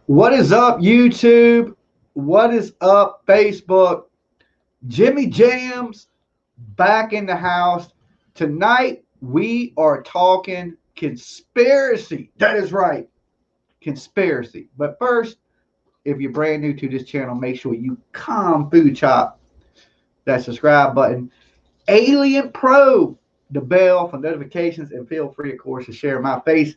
What is up, YouTube? What is up, Facebook? Jimmy Jams back in the house. Tonight, we are talking conspiracy. That is right, conspiracy. But first, if you're brand new to this channel, make sure you food chop that subscribe button. Alien probe the bell for notifications, and feel free, of course, to share my face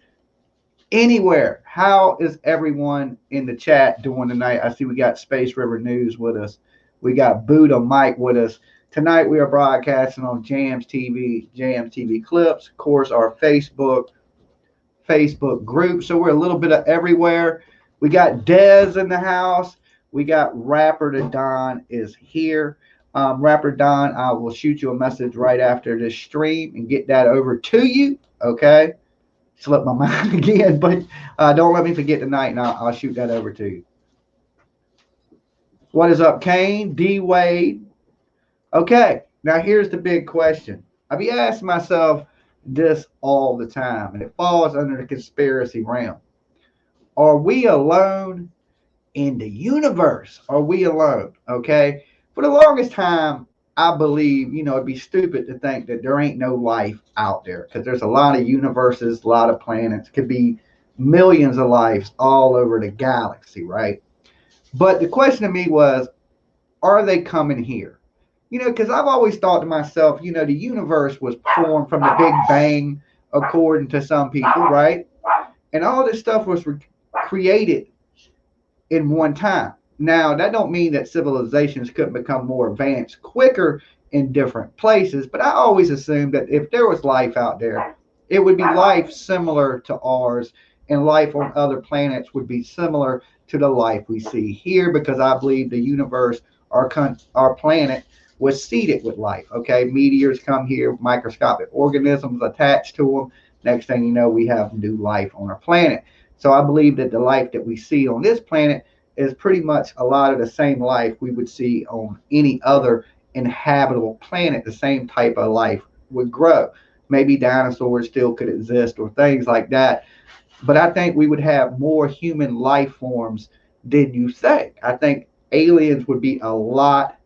anywhere. How is everyone in the chat doing tonight? I see we got Space River News with us. We got Buddha Mike with us. Tonight we are broadcasting on Jams TV, Jams TV Clips, of course, our Facebook group. So we're a little bit of everywhere. We got Dez in the house. We got Rapper to Don is here. Rapper Don, I will shoot you a message right after this stream and get that over to you. Okay. Slipped my mind again, but don't let me forget tonight, and I'll shoot that over to you. What is up, Kane? D Wade. Okay, now here's the big question. I be asking myself this all the time, and it falls under the conspiracy realm. Are we alone in the universe? Are we alone? Okay. For the longest time, I believe, it'd be stupid to think that there ain't no life out there because there's a lot of universes, a lot of planets, could be millions of lives all over the galaxy, right? But the question to me was, are they coming here? Because I've always thought to myself, the universe was formed from the Big Bang, according to some people, right? And all this stuff was created in one time. Now, that don't mean that civilizations couldn't become more advanced quicker in different places, but I always assumed that if there was life out there, it would be life similar to ours, and life on other planets would be similar to the life we see here, because I believe the universe, our planet, was seeded with life. Okay, meteors come here, microscopic organisms attached to them. Next thing you know, we have new life on our planet. So I believe that the life that we see on this planet is pretty much a lot of the same life we would see on any other inhabitable planet. The same type of life would grow. Maybe dinosaurs still could exist or things like that. But I think we would have more human life forms than you think. I think aliens would be a lot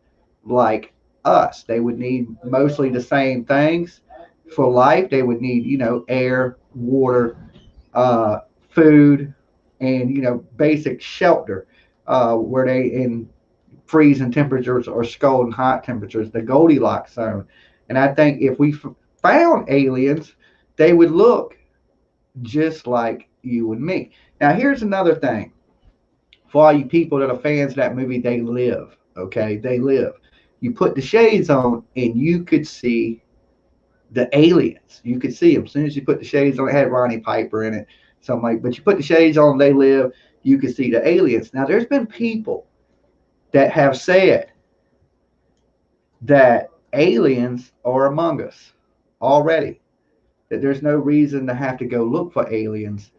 like us. They would need mostly the same things for life. They would need, air, water, food, and basic shelter, where they in freezing temperatures or scalding hot temperatures, the Goldilocks zone. And I think if we found aliens, they would look just like you and me. Now, here's another thing for all you people that are fans of that movie. They Live. Okay, They Live. You put the shades on, and you could see the aliens. You could see them as soon as you put the shades on. It had Ronnie Piper in it, something like. But you put the shades on, They Live. You could see the aliens. Now, there's been people that have said that aliens are among us already. That there's no reason to have to go look for aliens.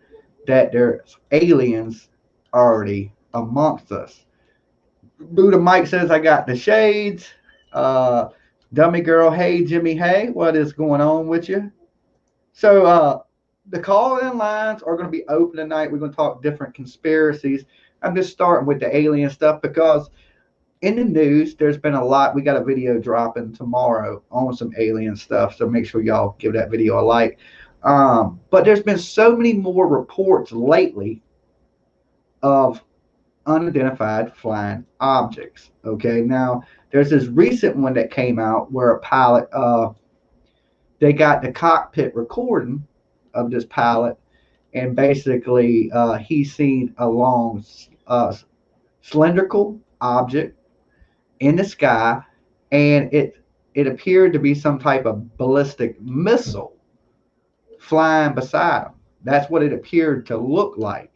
That there's aliens already amongst us. Buddha Mike says I got the shades. Uh, Dummy Girl, hey Jimmy, hey, what is going on with you? So the call-in lines are going to be open tonight. We're going to talk different conspiracies. I'm just starting with the alien stuff because in the news, there's been a lot. We got a video dropping tomorrow on some alien stuff, so make sure y'all give that video a like. But there's been so many more reports lately of unidentified flying objects. Okay, now there's this recent one that came out where a pilot, they got the cockpit recording of this pilot, and basically he's seen a long, cylindrical object in the sky, and it appeared to be some type of ballistic missile flying beside him. That's what it appeared to look like.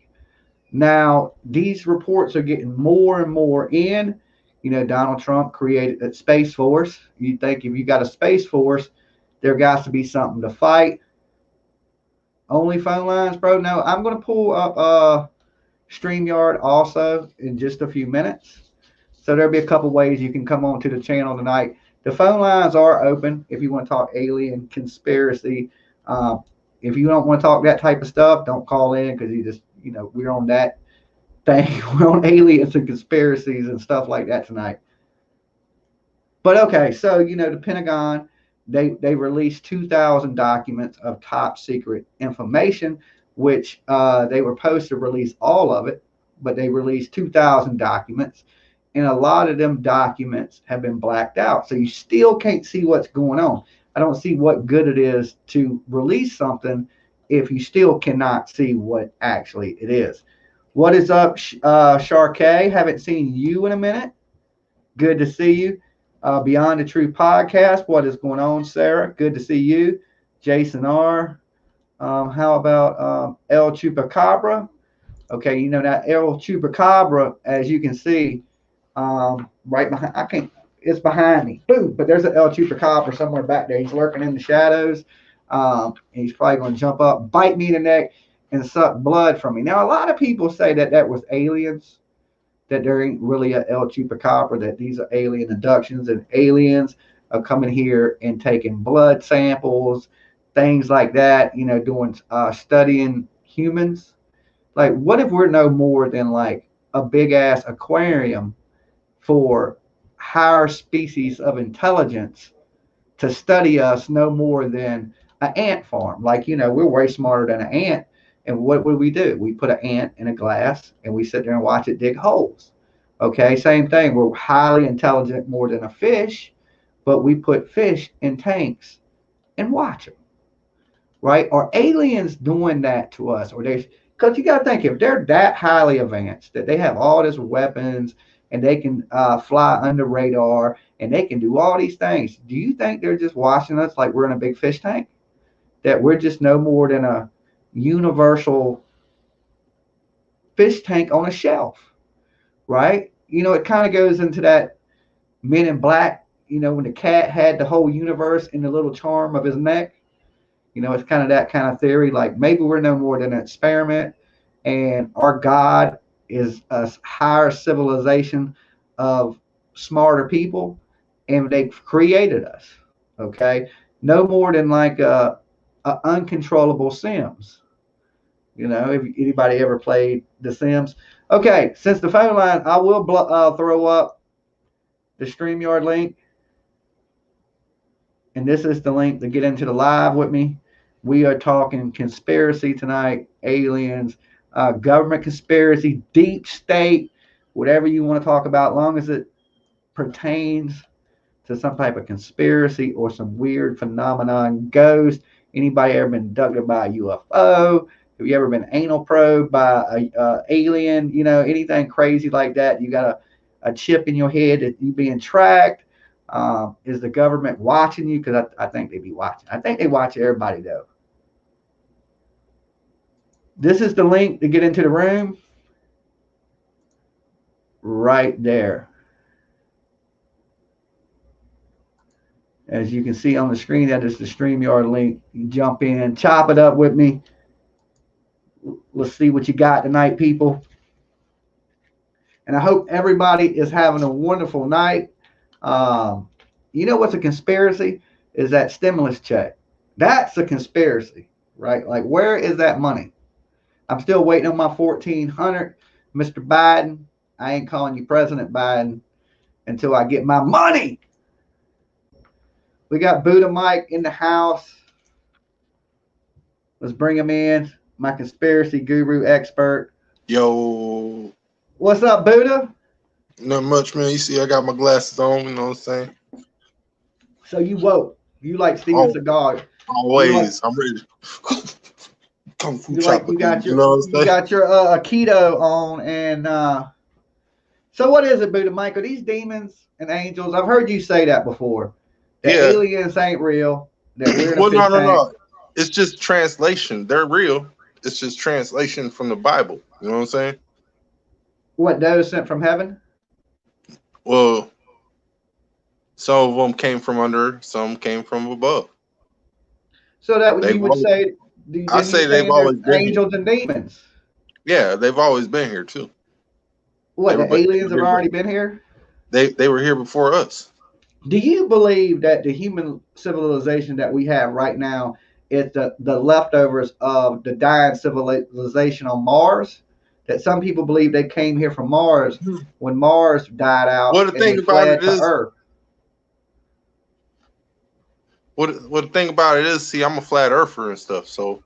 Now, these reports are getting more and more in. Donald Trump created that Space Force. You think if you got a Space Force, there got to be something to fight. Only phone lines, bro? No, I'm going to pull up StreamYard also in just a few minutes. So there'll be a couple ways you can come on to the channel tonight. The phone lines are open if you want to talk alien conspiracy. If you don't want to talk that type of stuff, don't call in because we're on that thing. We're on aliens and conspiracies and stuff like that tonight. But okay, so the Pentagon, they released 2,000 documents of top secret information, which they were supposed to release all of it, but they released 2,000 documents, and a lot of them documents have been blacked out, so you still can't see what's going on. I don't see what good it is to release something if you still cannot see what actually it is. What is up, Sharkay? Haven't seen you in a minute. Good to see you. Beyond the Truth podcast. What is going on, Sarah? Good to see you. Jason R. How about El Chupacabra? Okay, that El Chupacabra, as you can see, right behind. I can't. It's behind me. Boom! But there's an El Chupacabra somewhere back there. He's lurking in the shadows. He's probably going to jump up, bite me in the neck, and suck blood from me. Now, a lot of people say that was aliens, that there ain't really a El Chupacabra, that these are alien abductions, and aliens are coming here and taking blood samples, things like that, doing studying humans. Like, what if we're no more than like a big ass aquarium for higher species of intelligence to study us, no more than an ant farm? Like, we're way smarter than an ant. And what would we do? We put an ant in a glass and we sit there and watch it dig holes. Okay, same thing. We're highly intelligent, more than a fish, but we put fish in tanks and watch them. Right? Are aliens doing that to us? Or because you got to think, if they're that highly advanced, that they have all these weapons and they can fly under radar and they can do all these things, do you think they're just watching us like we're in a big fish tank? That we're just no more than a universal fish tank on a shelf, right? It kind of goes into that Men in Black, when the cat had the whole universe in the little charm of his neck. It's kind of that kind of theory. Like, maybe we're no more than an experiment, and our God is a higher civilization of smarter people, and they've created us. Okay, no more than like a uncontrollable Sims. If anybody ever played The Sims. Okay, since the phone line, I will throw up the StreamYard link. And this is the link to get into the live with me. We are talking conspiracy tonight, aliens, government conspiracy, deep state, whatever you want to talk about, as long as it pertains to some type of conspiracy or some weird phenomenon, ghost. Anybody ever been abducted by a UFO? Have you ever been anal probed by a alien? Anything crazy like that? You got a chip in your head that you being tracked? Is the government watching you? Because I think they be watching. I think they watch everybody, though. This is the link to get into the room. Right there. As you can see on the screen, that is the StreamYard link. You jump in, chop it up with me. Let's see what you got tonight, people. And I hope everybody is having a wonderful night. What's a conspiracy? Is that stimulus check. That's a conspiracy, right? Like, where is that money? I'm still waiting on my $1,400. Mr. Biden, I ain't calling you President Biden until I get my money. We got Buddha Mike in the house. Let's bring him in. My conspiracy guru expert. Yo. What's up, Buddha? Not much, man. You see, I got my glasses on, you know what I'm saying? So you woke. You like Steven Seagal. Always. I'm ready. Kung Fu chopper. You got your Aikido on. And so what is it, Buddha Mike? Are these demons and angels? I've heard you say that before. That aliens ain't real. That we're in a no. It's just translation. They're real. It's just translation from the Bible. You know what I'm saying? What, those sent from heaven? Well, some of them came from under, some came from above. So that you would say, I say they've always been angels and demons. Yeah, they've always been here too. What, the aliens have already been here? They were here before us. Do you believe that the human civilization that we have right now is the leftovers of the dying civilization on Mars? that some people believe they came here from Mars when Mars died out Well, the and they thing about fled it to is, Earth. what the thing about it is, see, I'm a flat earther and stuff. So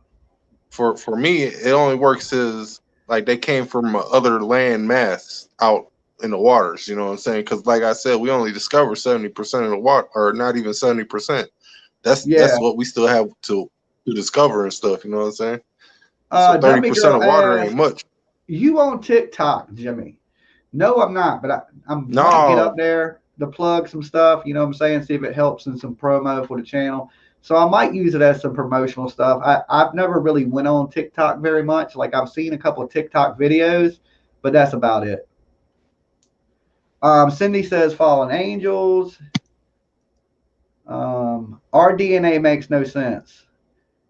for me, it only works as like they came from other land mass out in the waters. You know what I'm saying? Because like I said, we only discovered 70% of the water, or not even 70%. Yeah. That's what we still have to discover and stuff. You know what I'm saying? So Dummy 30% Girl of water ain't asked, much. you on TikTok, Jimmy? No, I'm not, but I might get up No, there to plug some stuff, you know what I'm saying? See if it helps in some promo for the channel. So I might use it as some promotional stuff. I've never really went on TikTok very much. Like I've seen a couple of TikTok videos, but that's about it. Cindy says fallen angels. Our DNA makes no sense.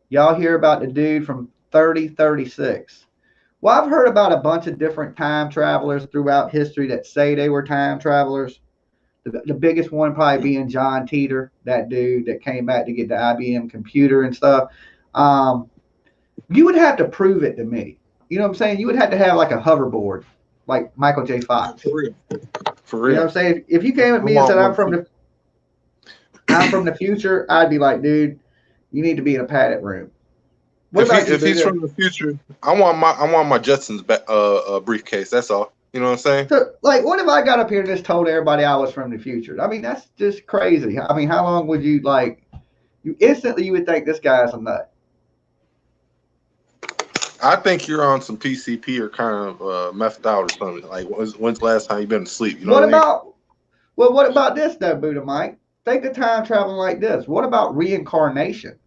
Y'all hear about the dude from 3036. Well, I've heard about a bunch of different time travelers throughout history that say they were time travelers. The biggest one probably being John Teeter, that dude that came back to get the IBM computer and stuff. Um, you would have to prove it to me. You know what I'm saying? You would have to have like a hoverboard, like Michael J. Fox. for real, for You know real. what I'm saying? If you came at I me and want said one too. I'm from the future, I'd be like, dude, you need to be in a padded room. What about you, If he's Buddha? from the future, I want my Jetsons briefcase. That's all. You know what I'm saying? So, like, what if I got up here and just told everybody I was from the future? I mean, that's just crazy. I mean, how long would you like? You instantly you would think this guy's a nut. I think you're on some PCP or kind of methed out or something. Like when's the last time you been to sleep? You know What what I mean? about what about this though, Buddha Mike? Think of time traveling like this. What about reincarnation?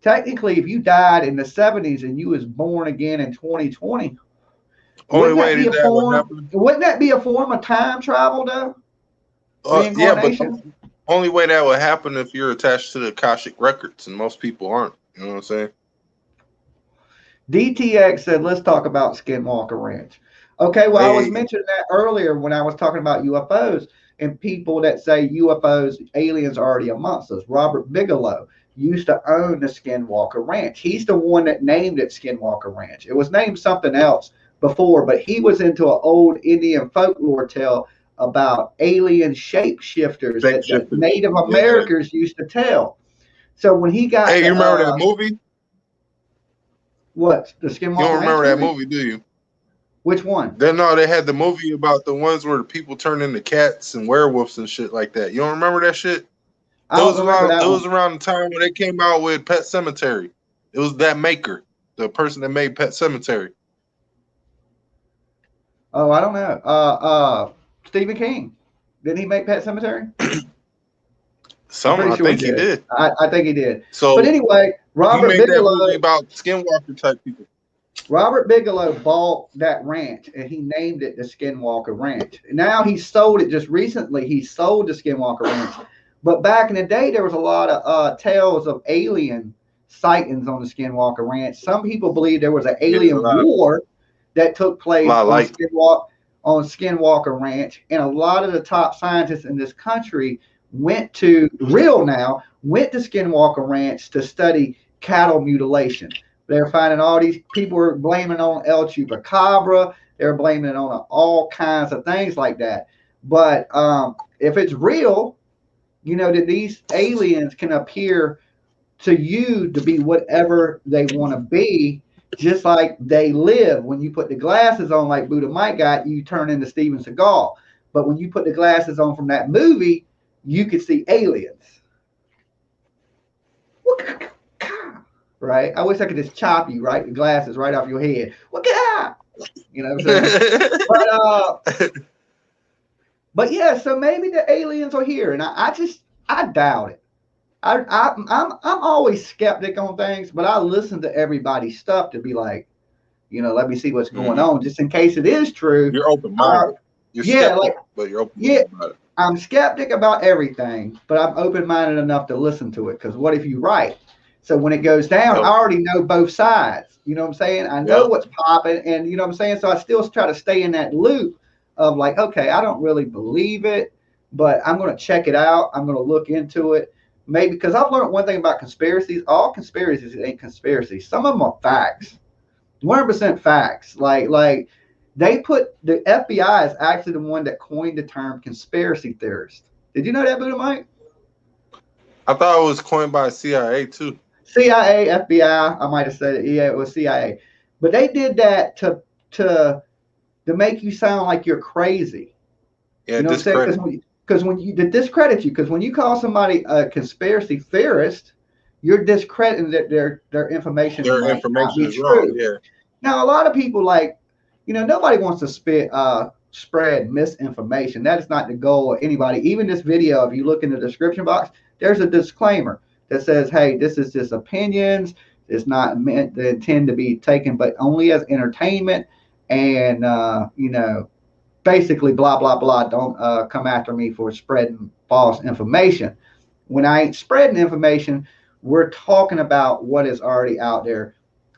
Technically, if you died in the 70s and you was born again in 2020, Only wouldn't that way be a that would form? happen. Wouldn't that be a form of time travel though? Yeah, but Reincarnation. only way that would happen if you're attached to the Akashic records, and most people aren't. You know what I'm saying? DTX said, let's talk about Skinwalker Ranch. Okay, well, I was Hey, mentioning that earlier when I was talking about UFOs and people that say UFOs, aliens are already amongst us. Robert Bigelow used to own the Skinwalker Ranch. He's the one that named it Skinwalker Ranch. It was named something else before, but he was into an old Indian folklore tale about alien shapeshifters that the shapeshifters. Native Yeah. Americans used to tell. So when he got Hey, the you remember that movie? what the You don't Skinwalker Ranch remember that movie? movie, do you? Which one? No, they had the movie about the ones where the people turned into cats and werewolves and shit like that. You don't remember that shit? I don't remember It that was one. around the time when they came out with Pet Cemetery. It was that maker, the person that made Pet Cemetery. Oh, I don't know. Stephen King. Didn't he make Pet Cemetery? I'm Some, pretty I sure he think he did. did. I think he did. But So anyway, he Robert made that movie Bigelow. about skinwalker type people. Robert Bigelow bought that ranch and he named it the Skinwalker Ranch. Now he sold it just recently. He sold the Skinwalker Ranch. But back in the day, there was a lot of tales of alien sightings on the Skinwalker Ranch. Some people believe there was an Yeah, alien war that took a place lot of on light. Skinwalker Ranch, and a lot of the top scientists in this country went to Skinwalker Ranch to study cattle mutilation. They're finding all these people were blaming on El Chupacabra. They're blaming it on all kinds of things like that. But if it's real, you know that these aliens can appear to you to be whatever they want to be, just like they live. When you put the glasses on, like Buddha Mike got, you turn into Steven Seagal. But when you put the glasses on from that movie, you could see aliens. Right? I wish I could just chop you, right? The glasses right off your head. You know what I'm saying? But yeah, so maybe the aliens are here, and I doubt it. I'm always skeptic on things, but I listen to everybody's stuff to be like, you know, let me see what's going on, just in case it is true. You're open minded. You're Yeah, skeptic, like but you're open yeah, minded about it. I'm skeptic about everything, but I'm open minded enough to listen to it. Because what if you're right? So when it goes down, I Yep. already know both sides. You know what I'm saying? I know Yep. what's popping, and you know what I'm saying. So I still try to stay in that loop of like, okay, I don't really believe it, but I'm going to check it out. I'm going to look into it. Maybe because I've learned one thing about conspiracies. All conspiracies ain't conspiracies. Some of them are facts, 100% facts. Like They put the FBI is actually the one that coined the term conspiracy theorist. Did you know that, Buddha Mike? I thought it was coined by CIA too. CIA, FBI. I might have said it. Yeah, it was CIA, but they did that to to make you sound like you're crazy. Yeah, You know what I'm saying? discredit. Because when you to discredit you, because when you call somebody a conspiracy theorist, you're discrediting that their information Their might not information be is wrong. true. Yeah. Now, a lot of people like, nobody wants to spread misinformation. That is not the goal of anybody. Even this video, if you look in the description box, there's a disclaimer that says, "Hey, this is just opinions. It's not meant to intend to be taken, but only as entertainment." And basically, blah blah blah. Don't come after me for spreading false information. When I ain't spreading information, we're talking about what is already out there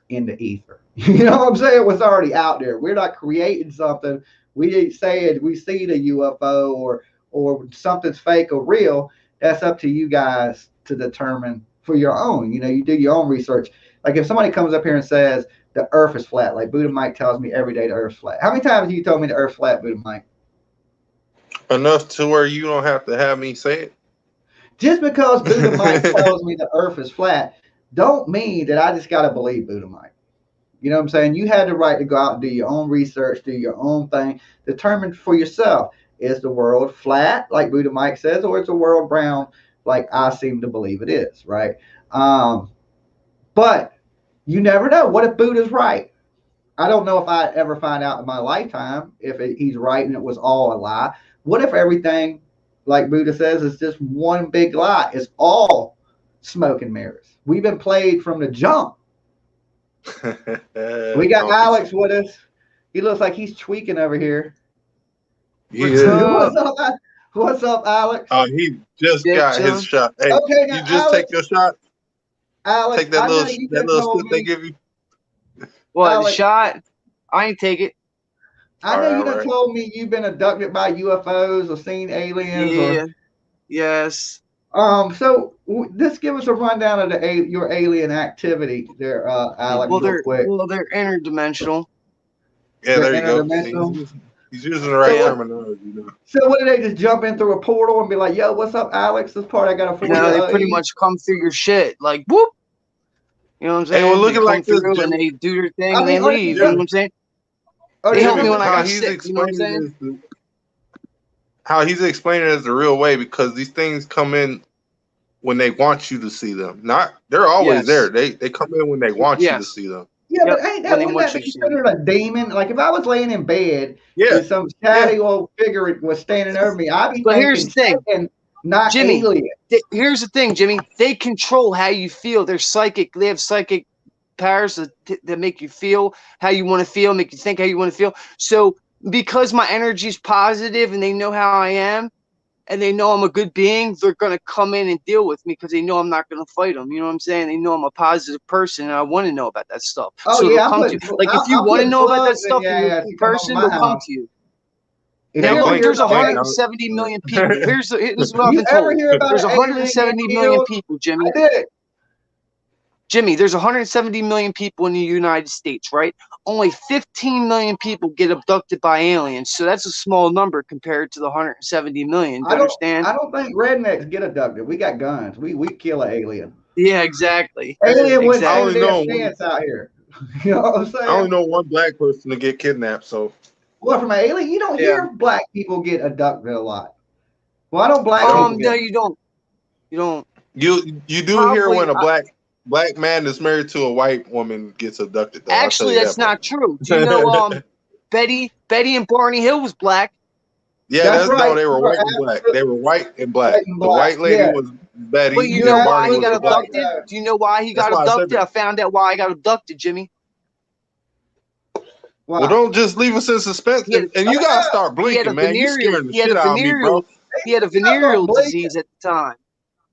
in the ether. You know what I'm saying? What's already out there. We're not creating something. We ain't saying we see the UFO or something's fake or real. That's up to you guys to determine for your own. You do your own research. Like if somebody comes up here and says the Earth is flat, like Buddha Mike tells me every day the Earth's flat. How many times have you told me the Earth's flat, Buddha Mike? Enough to where you don't have to have me say it. Just because Buddha Mike tells me the Earth is flat, don't mean that I just got to believe Buddha Mike. You know what I'm saying? You had the right to go out and do your own research, do your own thing, determine for yourself, is the world flat, like Buddha Mike says, or is the world round, like I seem to believe it is, right? But you never know. What if Buddha's right? I don't know if I ever find out in my lifetime if he's right and it was all a lie. What if everything, like Buddha says, is just one big lie? It's all smoke and mirrors. We've been played from the jump. We got Alex with us. He looks like he's tweaking over here. What's up, Alex? Oh, he just got his shot. Hey, okay, you just Alex, take your shot. Alex, take that little slip they give you. What, Alex, the shot? I ain't take it. I know you done told me you've been abducted by UFOs or seen aliens. Yeah. Yes. So just give us a rundown of your alien activity there, Alex. Well, they're interdimensional. Yeah, there you go. He's using the right terminology. So what, do they just jump in through a portal and be like, "Yo, what's up, Alex? This part I got to." No, they pretty much come through your shit, like whoop. You know what I'm saying? Hey, we're looking like this, and they do their thing and they leave. You know what I'm saying? They help me when I got sick. You know what I'm saying? How he's explaining it is the real way, because these things come in when they want you to see them. They're always there. They come in when they want you to see them. Yeah, but wouldn't that be considered a demon? Like if I was laying in bed and some chatty old figure was standing over me, I'd be thinking, here's the thing, not Jimmy, alien. Here's the thing, Jimmy. They control how you feel. They're psychic. They have psychic powers that make you feel how you want to feel, make you think how you want to feel. So because my energy is positive and they know how I am, and they know I'm a good being, they're going to come in and deal with me because they know I'm not going to fight them. You know what I'm saying? They know I'm a positive person, and I want to know about that stuff. Oh, so yeah, they'll come to you. Like, if you want to know about that stuff in person, they'll come to you. Now, look, there's 170 million people. This is what I've been told. There's 170 million people, Jimmy. I did it. Jimmy, there's 170 million people in the United States, right? Only 15 million people get abducted by aliens. So that's a small number compared to the 170 million. Do you understand? I don't think rednecks get abducted. We got guns. We kill an alien. Yeah, exactly. Alien would stand their chance out here. You know what I'm saying? I only know one black person to get kidnapped. So, well, from an alien, you don't hear black people get abducted a lot. Why don't black people? No, you don't. You don't. You do hear when a black man that's married to a white woman gets abducted, though. Actually, that's not true. Do you know Betty and Barney Hill was black? Yeah, that's right. No, they were white and black. They were white and black. The white lady was Betty. But you know why he got abducted? Do you know why he got abducted? I found out why I got abducted, Jimmy. Wow. Well, don't just leave us in suspense. And you gotta start blinking, man. You're scaring the shit out of me, bro. He had a venereal disease at the time.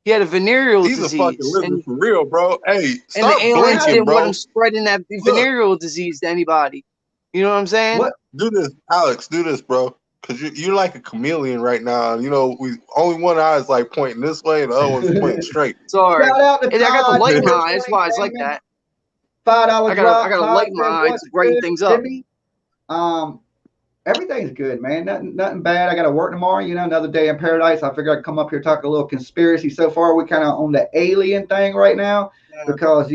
He had a venereal disease. He's a fucking lizard for real, bro. Hey, and the aliens didn't want him spreading that venereal disease to anybody. You know what I'm saying? What? Do this, Alex. Do this, bro. Because you're like a chameleon right now. You know, only one eye is like pointing this way, and the other one's pointing straight. Sorry, I got the light in my eye. That's why it's like that. $5 I got a light in my eye to brighten things up. Jimmy, Everything's good, man. Nothing bad. I got to work tomorrow. You know, another day in paradise. I figured I'd come up here talk a little conspiracy. So far, we kind of on the alien thing right now because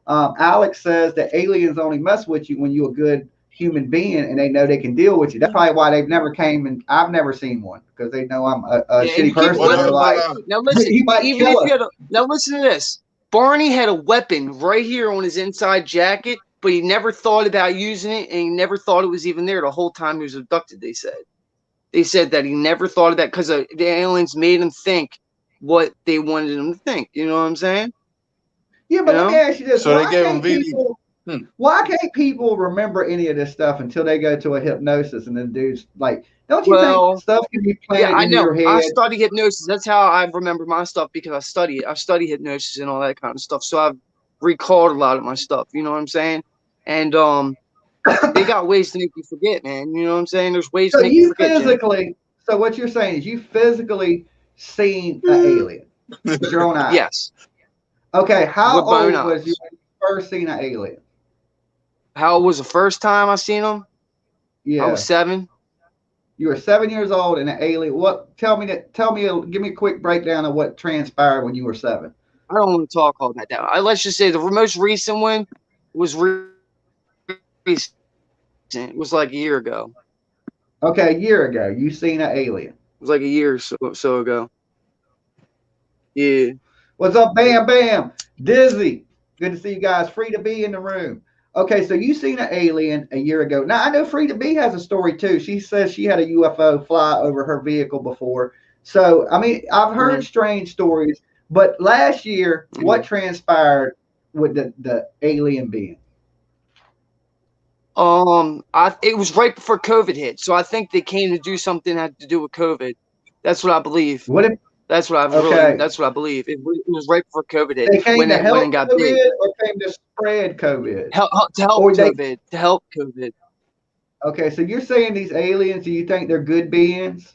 Alex says that aliens only mess with you when you're a good human being and they know they can deal with you. That's probably why they've never came, and I've never seen one because they know I'm a Yeah, and shitty you keep person. They're like, now listen, he might even kill if us. you had now listen to this. Barney had a weapon right here on his inside jacket, but he never thought about using it, and he never thought it was even there the whole time he was abducted. They said that he never thought of that because the aliens made him think what they wanted him to think. You know what I'm saying? Yeah, but let me ask you this: So they gave him VD. Why can't people remember any of this stuff until they go to a hypnosis and then dudes like? Don't you think stuff can be planted I in know. your head? I study hypnosis. That's how I remember my stuff because I study it. I study hypnosis and all that kind of stuff. So I've recalled a lot of my stuff. You know what I'm saying? And they got ways to make you forget, man. You know what I'm saying? There's ways So to make you you forget, Jim. physically, so what you're saying is you physically seen an alien with your own eyes. Yes. Okay, how With my own old was you eyes. when you first seen an alien? How was the first time I seen them? Yeah, I was 7. you were 7 years old and an alien. What? Tell me, give me a quick breakdown of what transpired when you were 7. I don't want to talk all that down. Let's just say the most recent one was recent. It was like a year ago. Okay, a year ago, you seen an alien. It was like a year or so ago. Yeah. What's up, Bam Bam? Dizzy. Good to see you guys. Free to be in the room. Okay, so you seen an alien a year ago. Now I know Free to Be has a story too. She says she had a UFO fly over her vehicle before. So I mean, I've heard strange stories, but last year, what transpired with the alien being? It was right before COVID hit, so I think they came to do something that had to do with COVID. That's what I believe. What if? That's what That's what I believe. It was right before COVID hit. They came to help when it got COVID big. or came to spread COVID? To help COVID. Okay, so you're saying these aliens? Do you think they're good beings?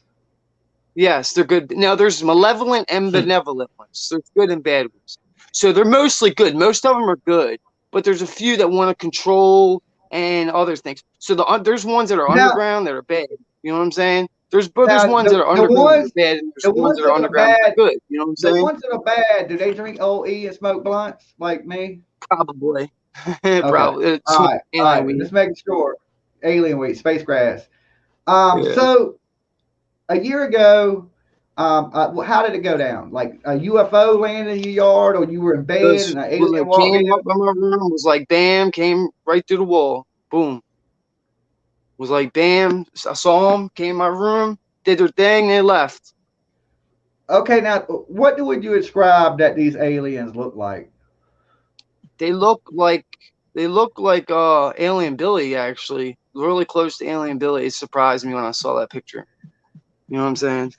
Yes, they're good. Now there's malevolent and benevolent ones. There's good and bad ones. So they're mostly good. Most of them are good, but there's a few that want to control and other things. So there's ones that are underground that are bad. You know what I'm saying? There's ones that are underground that are bad, and there's ones that are underground that are good. You know what I'm saying? The ones that are bad, do they drink OE and smoke blunts like me? Probably. Okay. Probably. All right. Just making sure. Alien weed, space grass. So a year ago, how did it go down? Like a UFO landed in your yard, or you were in bed and an alien walked in? Came up in my room, was like bam, came right through the wall, boom. Was like bam, I saw them, came in my room, did their thing, they left. Okay, now what would you describe that these aliens look like? They look like Alien Billy, actually. Really close to Alien Billy. It surprised me when I saw that picture. You know what I'm saying?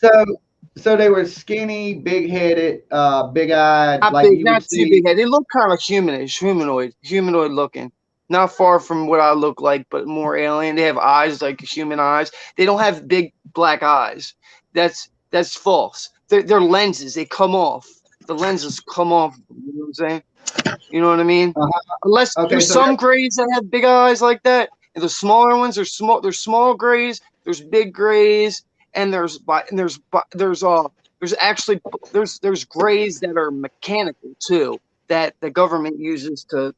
So they were skinny, big-headed, big-eyed, not like big, you not would too see. big head. They look kind of humanoid looking. Not far from what I look like, but more alien. They have eyes like human eyes. They don't have big black eyes. That's false. They're lenses. They come off. The lenses come off. You know what I'm saying? You know what I mean? Unless there's some grays that have big eyes like that, and the smaller ones are small. There's small grays. There's big grays, and there's actually grays that are mechanical too, that the government uses to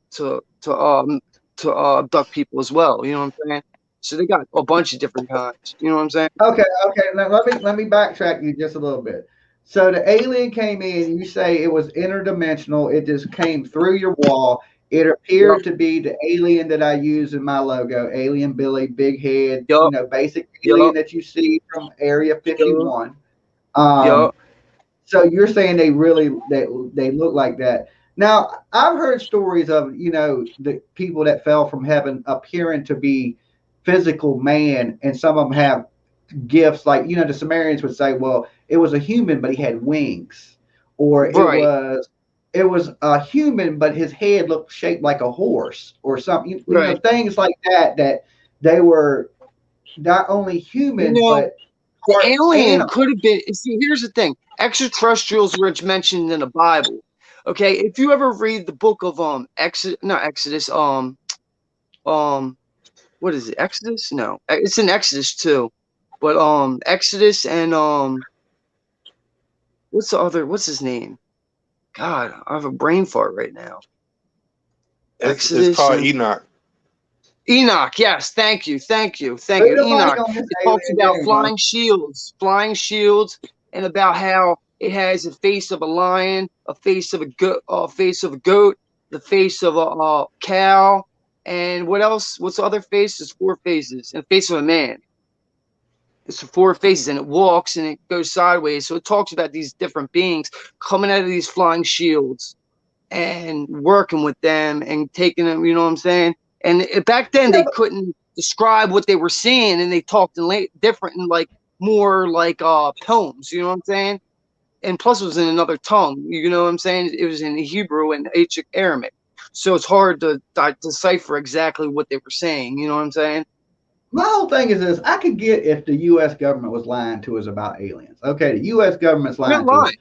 abduct people as well. You know what I'm saying? So they got a bunch of different kinds. You know what I'm saying? Okay. Now let me backtrack you just a little bit. So the alien came in. You say it was interdimensional. It just came through your wall. It appeared to be the alien that I use in my logo, Alien Billy, big head. You know, basic alien that you see from Area 51. So you're saying they look like that. Now I've heard stories of the people that fell from heaven appearing to be physical man, and some of them have gifts like the Sumerians would say, well, it was a human but he had wings, or it was a human but his head looked shaped like a horse or something. Things like that they were not only human but the alien could have been. See, here's the thing: extraterrestrials were mentioned in the Bible. Okay, if you ever read the book of Exodus, what is it? Exodus? No, it's in Exodus too. But Exodus and what's his name? God, I have a brain fart right now. It's called and Enoch. Enoch, yes, thank you. Put the mic Enoch. on this It talks alien about game, flying shields, and about how it has a face of a lion, a face of a goat, the face of a cow, and what else? What's the other face? There's 4 faces, and the face of a man. It's 4 faces, and it walks and it goes sideways. So it talks about these different beings coming out of these flying shields and working with them and taking them, you know what I'm saying? And back then they couldn't describe what they were seeing, and they talked in different and like more like poems, you know what I'm saying? And plus it was in another tongue, you know what I'm saying? It was in Hebrew and Aramaic. So it's hard to decipher exactly what they were saying, you know what I'm saying? My whole thing is this: I could get if the U.S. government was lying to us about aliens. Okay, the U.S. government's lying to us.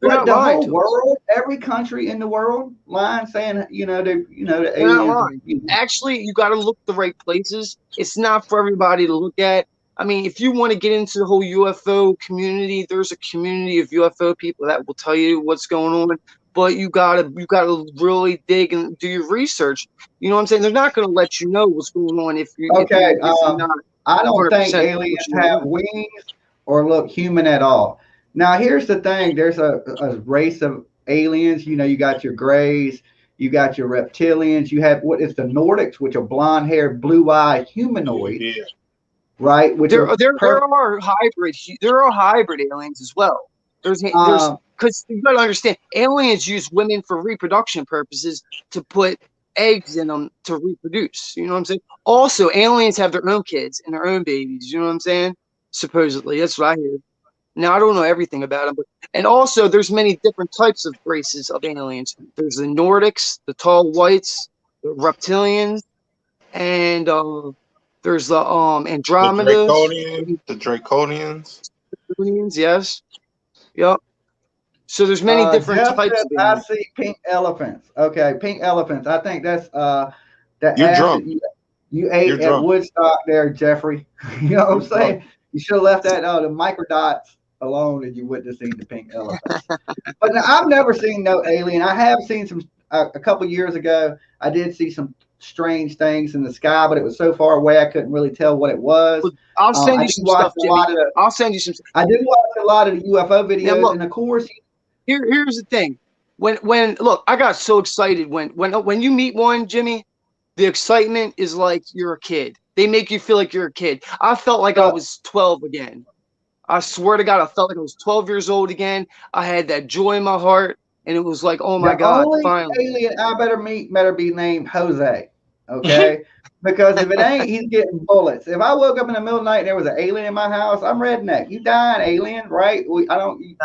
But the whole world, every country in the world, lying, saying, the aliens. Not lying. Actually, you got to look the right places. It's not for everybody to look at. I mean, if you want to get into the whole UFO community, there's a community of UFO people that will tell you what's going on. But you gotta really dig and do your research. You know what I'm saying? They're not going to let you know what's going on if you're not. I don't think aliens have wings or look human at all. Now, here's the thing. There's a race of aliens. You got your grays, you got your reptilians, you have what is the Nordics, which are blonde-haired, blue-eyed humanoids, right? Which there are hybrid aliens as well. There's because you got to understand, aliens use women for reproduction purposes to put eggs in them to reproduce. You know what I'm saying? Also, aliens have their own kids and their own babies. You know what I'm saying? Supposedly, that's what I hear. Now, I don't know everything about them, and also there's many different types of races of aliens. There's the Nordics, the tall whites, the reptilians, and there's the Andromedas. The Draconians. Yes. Yep. So there's many different types of aliens. I see pink elephants. Okay, pink elephants. I think that's that You're acid drunk. you ate You're at drunk. Woodstock there, Jeffrey. You know what I'm saying? You should have left that the microdots alone, and you wouldn't have seen the pink elephants. But now, I've never seen no alien. I have seen some a couple years ago. I did see some strange things in the sky, but it was so far away I couldn't really tell what it was. I'll send you some stuff, Jimmy. I'll send you some. I did watch a lot of the UFO videos, look, and of course, here's the thing. When look, I got so excited when you meet one, Jimmy. The excitement is like you're a kid. They make you feel like you're a kid. I felt like I was 12 again. I swear to God, I felt like I was 12 years old again. I had that joy in my heart, and it was like, oh my God, finally. The only alien I better meet better be named Jose, okay? Because if it ain't, he's getting bullets. If I woke up in the middle of the night and there was an alien in my house, I'm redneck. You dying, alien, right? I don't. You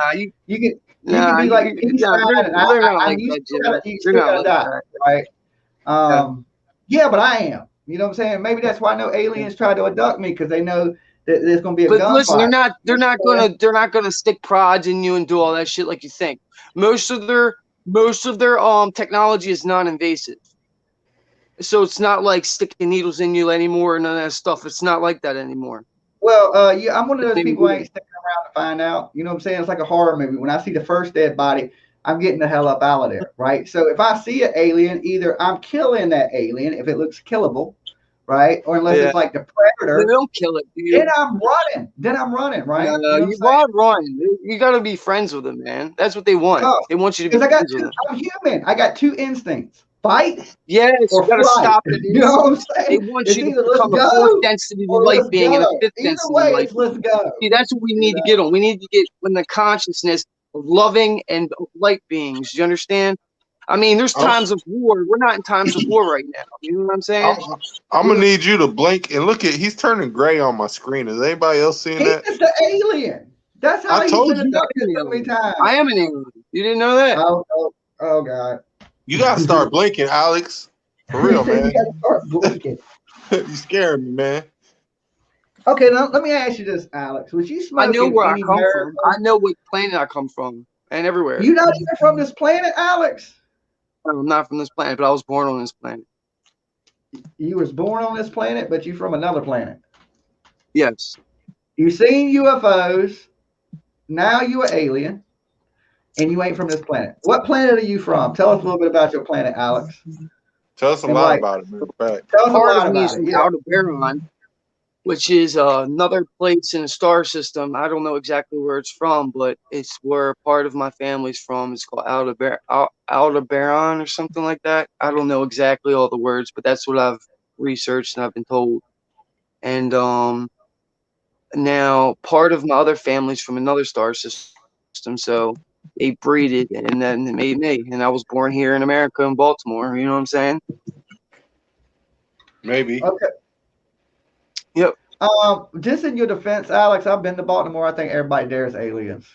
can be like peace sign, and you still gotta die, right? Yeah, but I am. You know what I'm saying? Maybe that's why no aliens try to abduct me, because they know that there's going to be a gunfight. Listen, they're not gonna stick prods in you and do all that shit like you think. Most of their technology is non-invasive, so it's not like sticking needles in you anymore and none of that stuff. It's not like that anymore. Well, yeah, I'm one of those people who ain't sticking around to find out. You know what I'm saying? It's like a horror movie. When I see the first dead body, I'm getting the hell up out of there, right? So if I see an alien, either I'm killing that alien if it looks killable, right? Or unless it's like the Predator. They don't kill it, dude. Then I'm running, right? You are running. You got to be friends with them, man. That's what they want. They want you to be friends with them. I'm human. I got 2 instincts. Fight. Yes, you got to stop it. You know what I'm saying? They want you to become a 4th density light being and a 5th density light. Let's go. See, that's what we need to get on. We need to get in the consciousness of loving and light beings. You understand? I mean, there's times of war. We're not in times of war right now. You know what I'm saying? I'm gonna need you to blink and look at. He's turning gray on my screen. Is anybody else seeing that? He's the alien. That's how he's been abducted so many times. I am an alien. You didn't know that? Oh God. You gotta start blinking, Alex. For real, man. You gotta start blinking. You scaring me, man. Okay, now let me ask you this, Alex. Was you smoking? I know where I come from. I know what planet I come from, and everywhere. You're not even from this planet, Alex. I'm not from this planet, but I was born on this planet. You was born on this planet, but you from another planet. Yes. You seen UFOs. Now you an alien, and you ain't from this planet. What planet are you from? Tell us a little bit about your planet, Alex. Tell us a And lot like, about it, man. Fact. tell us a Part lot of me about is it. from Yeah. Aldebaran, which is another place in the star system. I don't know exactly where it's from, but it's where part of my family's from. It's called Aldebaran or something like that. I don't know exactly all the words, but that's what I've researched and I've been told. And now part of my other family's from another star system, so they breeded and then they made me. And I was born here in America in Baltimore. You know what I'm saying? Maybe. Okay. Yep. Just in your defense, Alex, I've been to Baltimore. I think everybody there is aliens.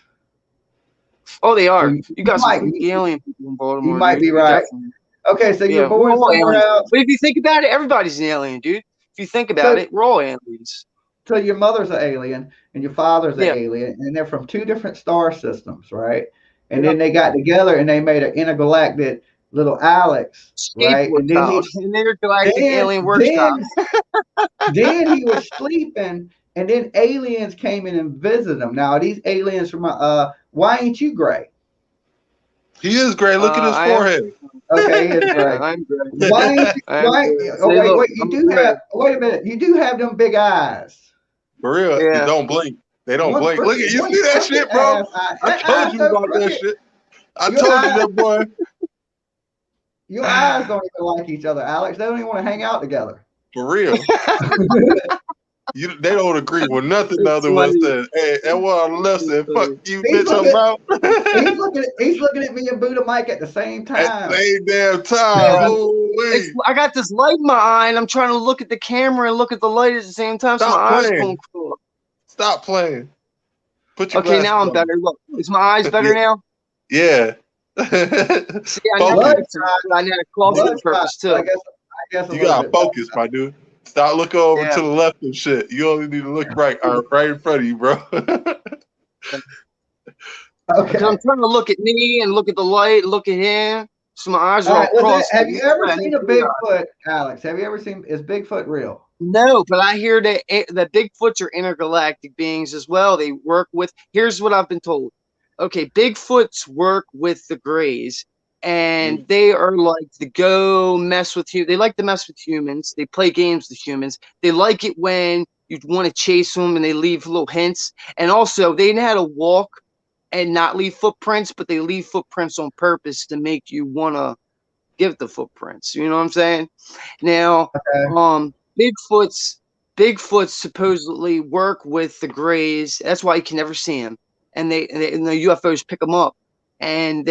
Oh, they are. So You got some might, freaky alien people in Baltimore, you might dude. be right. Definitely. Okay, so you're Yeah, we're born all somewhere aliens. else. But if you think about it, everybody's an alien, dude. If you think about it, we're all aliens. So your mother's an alien and your father's an Yeah. alien, and they're from two different star systems, right? And Yeah. then they got together and they made an intergalactic little Alex, right? Skateboard And then house. An intergalactic then, alien workshop. then he was sleeping, and then aliens came in and visited him. Now these aliens from why ain't you gray? He is gray. Look at his forehead. Okay, he is Yeah, gray. I'm gray. Why ain't you, I'm why? gray. Oh, Say, wait, look, wait, you I'm do gray. have. Wait a minute, you do have them big eyes. For real, Yeah. they don't blink. They don't One blink. Look at you. one See that crooked shit, bro? ass eye. I That told eye's you so about that crooked. shit. I Your told eyes, you that, boy. your eyes don't even like each other, Alex. They don't even want to hang out together. For real. They don't agree with nothing the It's other one funny. said. Hey, that one on the left said, fuck you, He's bitch, I'm looking, out. he's looking at me and Buddha Mike at the same At time. the same damn time. Oh, wait. I got this light in my eye, and I'm trying to look at the camera and look at the light at the same time, so my Stop eyes playing. going cool. Stop playing. Put your Okay, glasses now I'm on. better. Look, is my eyes better now? Yeah. See, I know Focus. I need a closet Blood purpose spots, too. I guess a You little gotta bit. focus, my dude. Stop looking over Yeah. to the left and shit. You only need to look right in front of you, bro. Okay. Because I'm trying to look at me and look at the light, look at him. So my eyes are All all right, crossed. have you ever seen a Bigfoot, Alex? Have you ever seen, is Bigfoot real? No, but I hear that Bigfoots are intergalactic beings as well. They work with, here's what I've been told. Okay, Bigfoots work with the Greys, and they are like to go mess with you. They like to mess with humans. They play games with humans. They like it when you want to chase them and they leave little hints. And also, they know how to walk and not leave footprints, but they leave footprints on purpose to make you want to give the footprints. You know what I'm saying? Now, Okay. Bigfoots supposedly work with the Greys. That's why you can never see them, and and the UFOs pick them up. And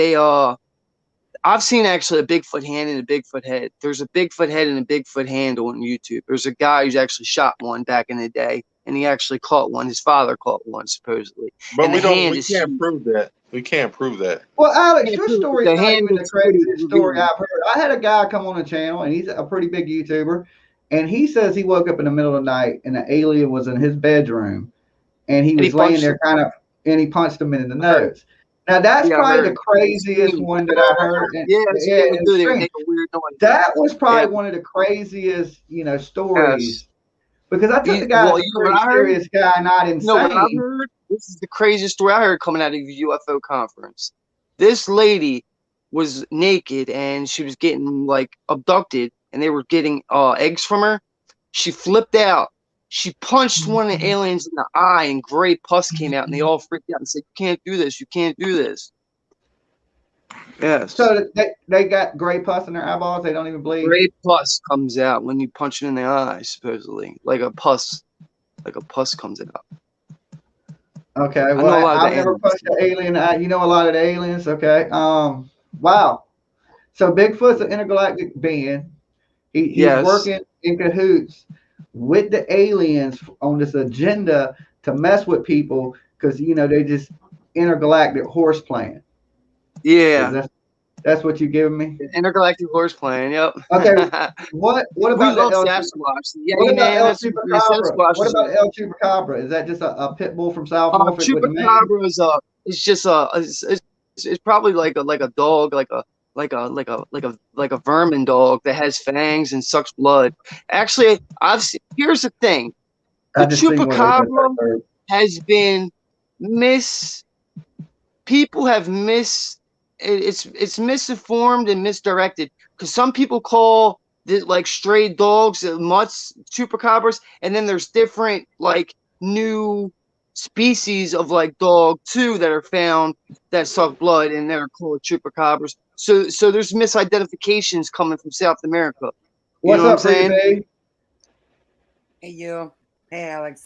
I've seen actually a Bigfoot hand and a Bigfoot head. There's a Bigfoot head and a Bigfoot hand on YouTube. There's a guy who's actually shot one back in the day, and he actually caught one. His father caught one supposedly. But and we can't prove that. We can't prove that. Well, Alex, your story the is not hand even the is craziest story revealed. I've heard. I had a guy come on the channel, and he's a pretty big YouTuber, and he says he woke up in the middle of the night, and an alien was in his bedroom, and he was laying there and he punched him in the nose. Now, that's probably the craziest one that I heard. And, They would make a weird noise. That was probably one of the craziest, stories. Because I took the guy as a pretty serious guy, not insane. No, what I heard, this is the craziest story I heard coming out of the UFO conference. This lady was naked and she was getting like abducted, and they were getting eggs from her. She flipped out. She punched one of the aliens in the eye, and gray pus came out, and they all freaked out and said, "You can't do this. You can't do this." Yes. So they got gray pus in their eyeballs. They don't even bleed. Gray pus comes out when you punch it in the eye, supposedly, like a pus comes out. Okay, well, I've never punched an alien. You know a lot of the aliens. Okay. Wow. So Bigfoot's an intergalactic being. He's working in cahoots with the aliens on this agenda to mess with people because they just intergalactic horse playing. Yeah. That's what you're giving me? Intergalactic horse playing, yep. Okay. What about the El Sasquatch? What about El Chupacabra? What about El Chupacabra? Is that just a pit bull from South Norfolk? Chupacabra is it's just it's probably like a dog, like like a vermin dog that has fangs and sucks blood. Actually, here's the thing: the I just seen one of chupacabra those. has been people have it's misinformed and misdirected because some people call this like stray dogs mutts chupacabras, and then there's different like new species of like dog too that are found that suck blood and they're called chupacabras. So there's misidentifications coming from South America. You What's know what I'm up, Frida saying? B? Hey, you. Hey, Alex.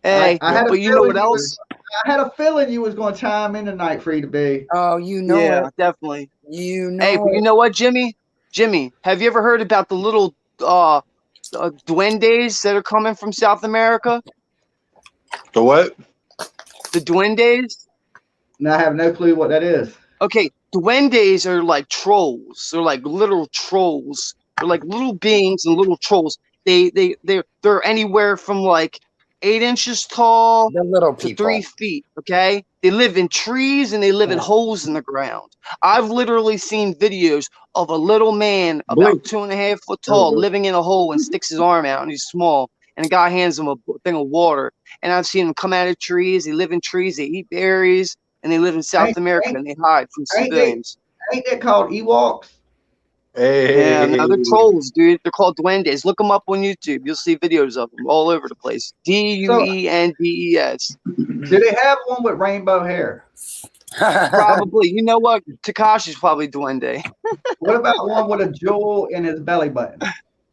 Hey, I had a but you know feeling what else? I had a feeling you was going to chime in tonight, Frida B. Oh, you know Yeah, it. definitely. You know Hey, but you it. know what, Jimmy? Jimmy, have you ever heard about the little duendes that are coming from South America? The what? The duendes? And I have no clue what that is. Okay, duendes are like trolls. They're like literal trolls. They're like little beings and little trolls. They're anywhere from like 8 inches tall The little to people. 3 feet. Okay, they live in trees and they live in holes in the ground. I've literally seen videos of a little man about 2.5 foot tall living in a hole and sticks his arm out and he's small. And a guy hands him a thing of water. And I've seen them come out of trees. They live in trees. They eat berries. And they live in South America and they hide from civilians. Ain't that called Ewoks? Yeah, Hey, no, they're trolls, dude. They're called duendes. Look them up on YouTube. You'll see videos of them all over the place. Duendes. Do they have one with rainbow hair? Probably. You know what? Takashi's probably duende. What about one with a jewel in his belly button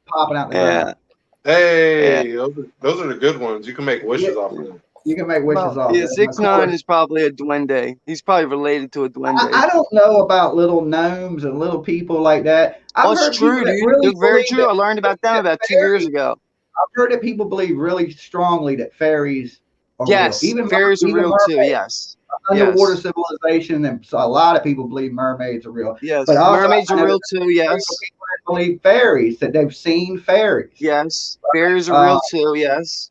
popping out the Yeah. ground? hey, those are the good ones. You can make wishes off of them. You can make wishes off. Yeah, it. 6ix9ine is probably a duende. He's probably related to a duende. I don't know about little gnomes and little people like that. I've heard That's true, people that dude. really They're very believe true. that- I learned about them about 2 years ago. I've heard that people believe really strongly that fairies are Yes, real. fairies are even real too. mermaids, Yes. underwater Yes. civilization, and so a lot of people believe mermaids are real. Yes. But also, Mermaids I are know real that too. Yes. people that believe fairies, that they've seen fairies. Yes. Fairies are real too. Yes.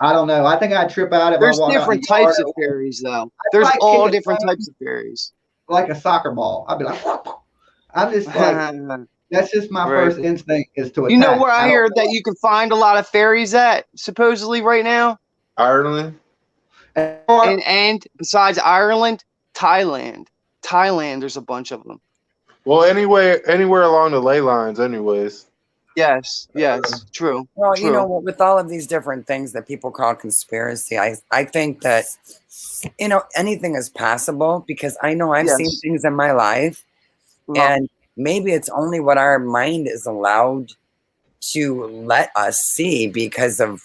I don't know. I think I'd trip out if I There's walked out in different the yard types of fairies, though. I'd There's like all kick it different down types of fairies. like a soccer ball. I'd be like, I'm just like, that's just my Right. first instinct is to attack. You know where I don't heard know. that you can find a lot of fairies at, supposedly right now? Ireland. And besides Ireland, Thailand. Thailand, there's a bunch of them. Well, anywhere along the ley lines, anyways. Yes, yes, true. Well, true. you know, with all of these different things that people call conspiracy, I think that, you know, anything is possible because I know I've seen things in my life and maybe it's only what our mind is allowed to let us see because of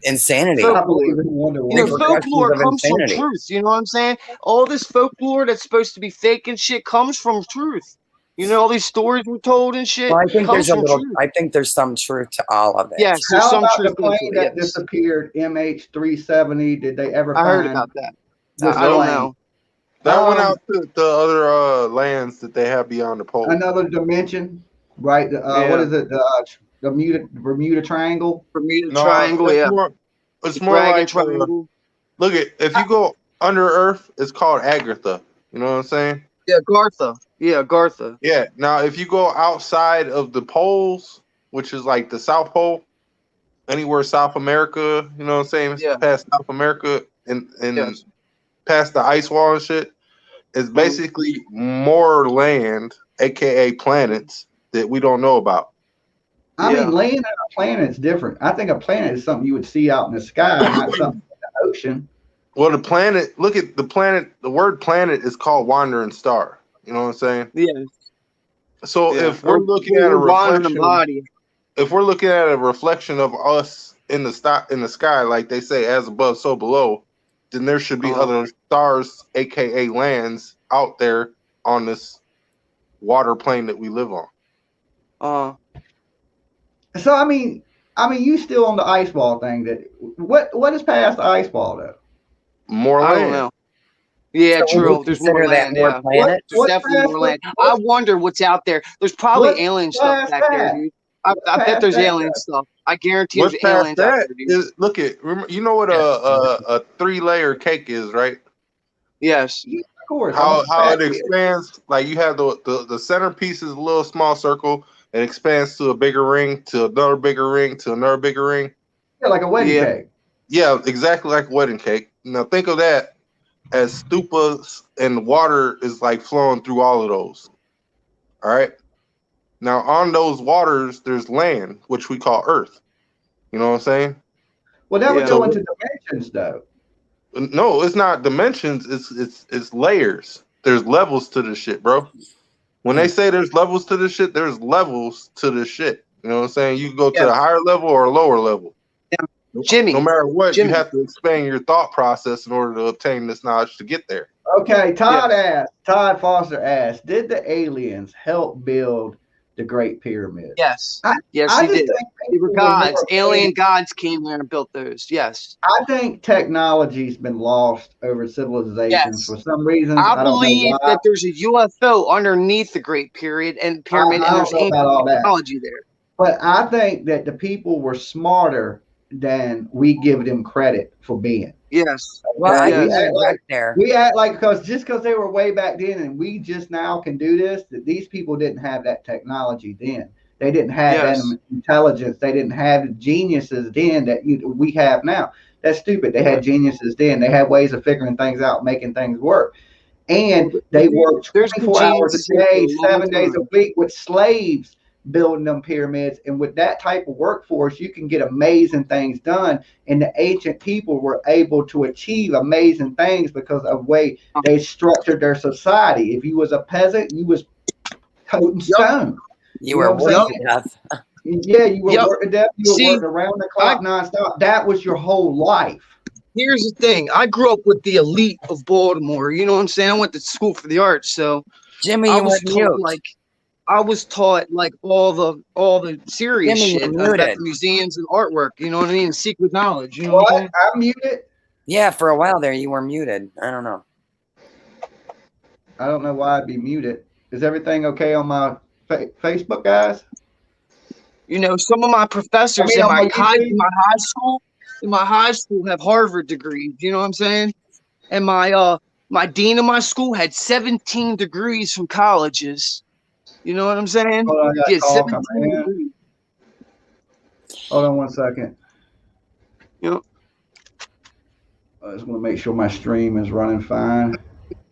insanity. Folklore. You know, folklore comes from insanity. truth. You know what I'm saying? All this folklore that's supposed to be fake and shit comes from truth. You know, all these stories we're told and shit. Well, I think comes there's a from little. truth. I think there's some truth to all of it. Yes, there's How some about truth the plane into it. that Yes. disappeared, MH370? Did they ever I find? heard about that. this I don't plane? know. That went out to the other lands that they have beyond the pole. Another dimension, right? What is it? The Bermuda Triangle. Bermuda Triangle. It's Yeah. it's The more Dragon like Triangle. look at if you go under Earth, it's called Agartha. You know what I'm saying? Yeah, Gartha. Yeah, Gartha. Yeah. Now, if you go outside of the poles, which is like the South Pole, anywhere South America, you know what I'm saying? Yeah. Past South America and Yes. past the ice wall and shit, it's basically more land, aka planets, that we don't know about. I mean, land on a planet is different. I think a planet is something you would see out in the sky, not something in the ocean. Well, the planet, look at the planet, the word planet is called wandering star. You know what I'm saying? Yeah. So if we're looking at a reflection, if we're looking at a reflection of us in the sky, like they say, as above, so below, then there should be other stars, aka lands, out there on this water plane that we live on. So I mean, you still on the ice ball thing? That what is past the ice ball though? More land. I don't know. Yeah, So true. There's more land. Yeah, planet? there's definitely more land. I wonder what's out there. There's probably alien stuff back there, dude. I bet there's alien stuff. I guarantee there's aliens out there, dude. Look at, you know what a 3-layer cake is, right? Yes. course. How it expands, like you have the centerpiece is a little small circle. It expands to a bigger ring, to another bigger ring, to another bigger ring. Yeah, like a wedding cake. Yeah, exactly like a wedding cake. Now think of that as stupas, and water is like flowing through all of those. All right. Now on those waters, there's land, which we call Earth. You know what I'm saying? Well, that would go into dimensions, though. No, it's not dimensions. It's layers. There's levels to this shit, bro. When they say there's levels to this shit, there's levels to this shit. You know what I'm saying? You can go to a higher level or a lower level. Yeah. Jimmy, no matter what, you have to expand your thought process in order to obtain this knowledge to get there. Okay, Todd Foster asked, did the aliens help build the Great Pyramid? Yes. Yes, they did. They were gods. Alien gods came there and built those. Yes. I think technology's been lost over civilizations for some reason. I believe that there's a UFO underneath the Great Pyramid, and there's ancient technology there. But I think that the people were smarter than we give them credit for being. Yes. Well, we act like because they were way back then and we just now can do this, that these people didn't have that technology then. They didn't have that intelligence. They didn't have the geniuses then that we have now. That's stupid. They had geniuses then. They had ways of figuring things out, making things work. And they worked 24 hours a day, 7 days a week with slaves building them pyramids. And with that type of workforce, you can get amazing things done. And the ancient people were able to achieve amazing things because of the way they structured their society. If you was a peasant, you was toting stone. You were working death. Yeah, you were working death. You were working around the clock nonstop. That was your whole life. Here's the thing. I grew up with the elite of Baltimore. You know what I'm saying? I went to school for the arts. So Jimmy, I was taught all the serious shit about the museums and artwork. You know what I mean? Secret knowledge. You know what I'm saying? I'm muted. Yeah, for a while there you were muted. I don't know. I don't know why I'd be muted. Is everything okay on my Facebook, guys? You know, some of my professors in my high school have Harvard degrees. You know what I'm saying? And my dean of my school had 17 degrees from colleges. You know what I'm saying? Hold on 1 second. Yep. I just want to make sure my stream is running fine.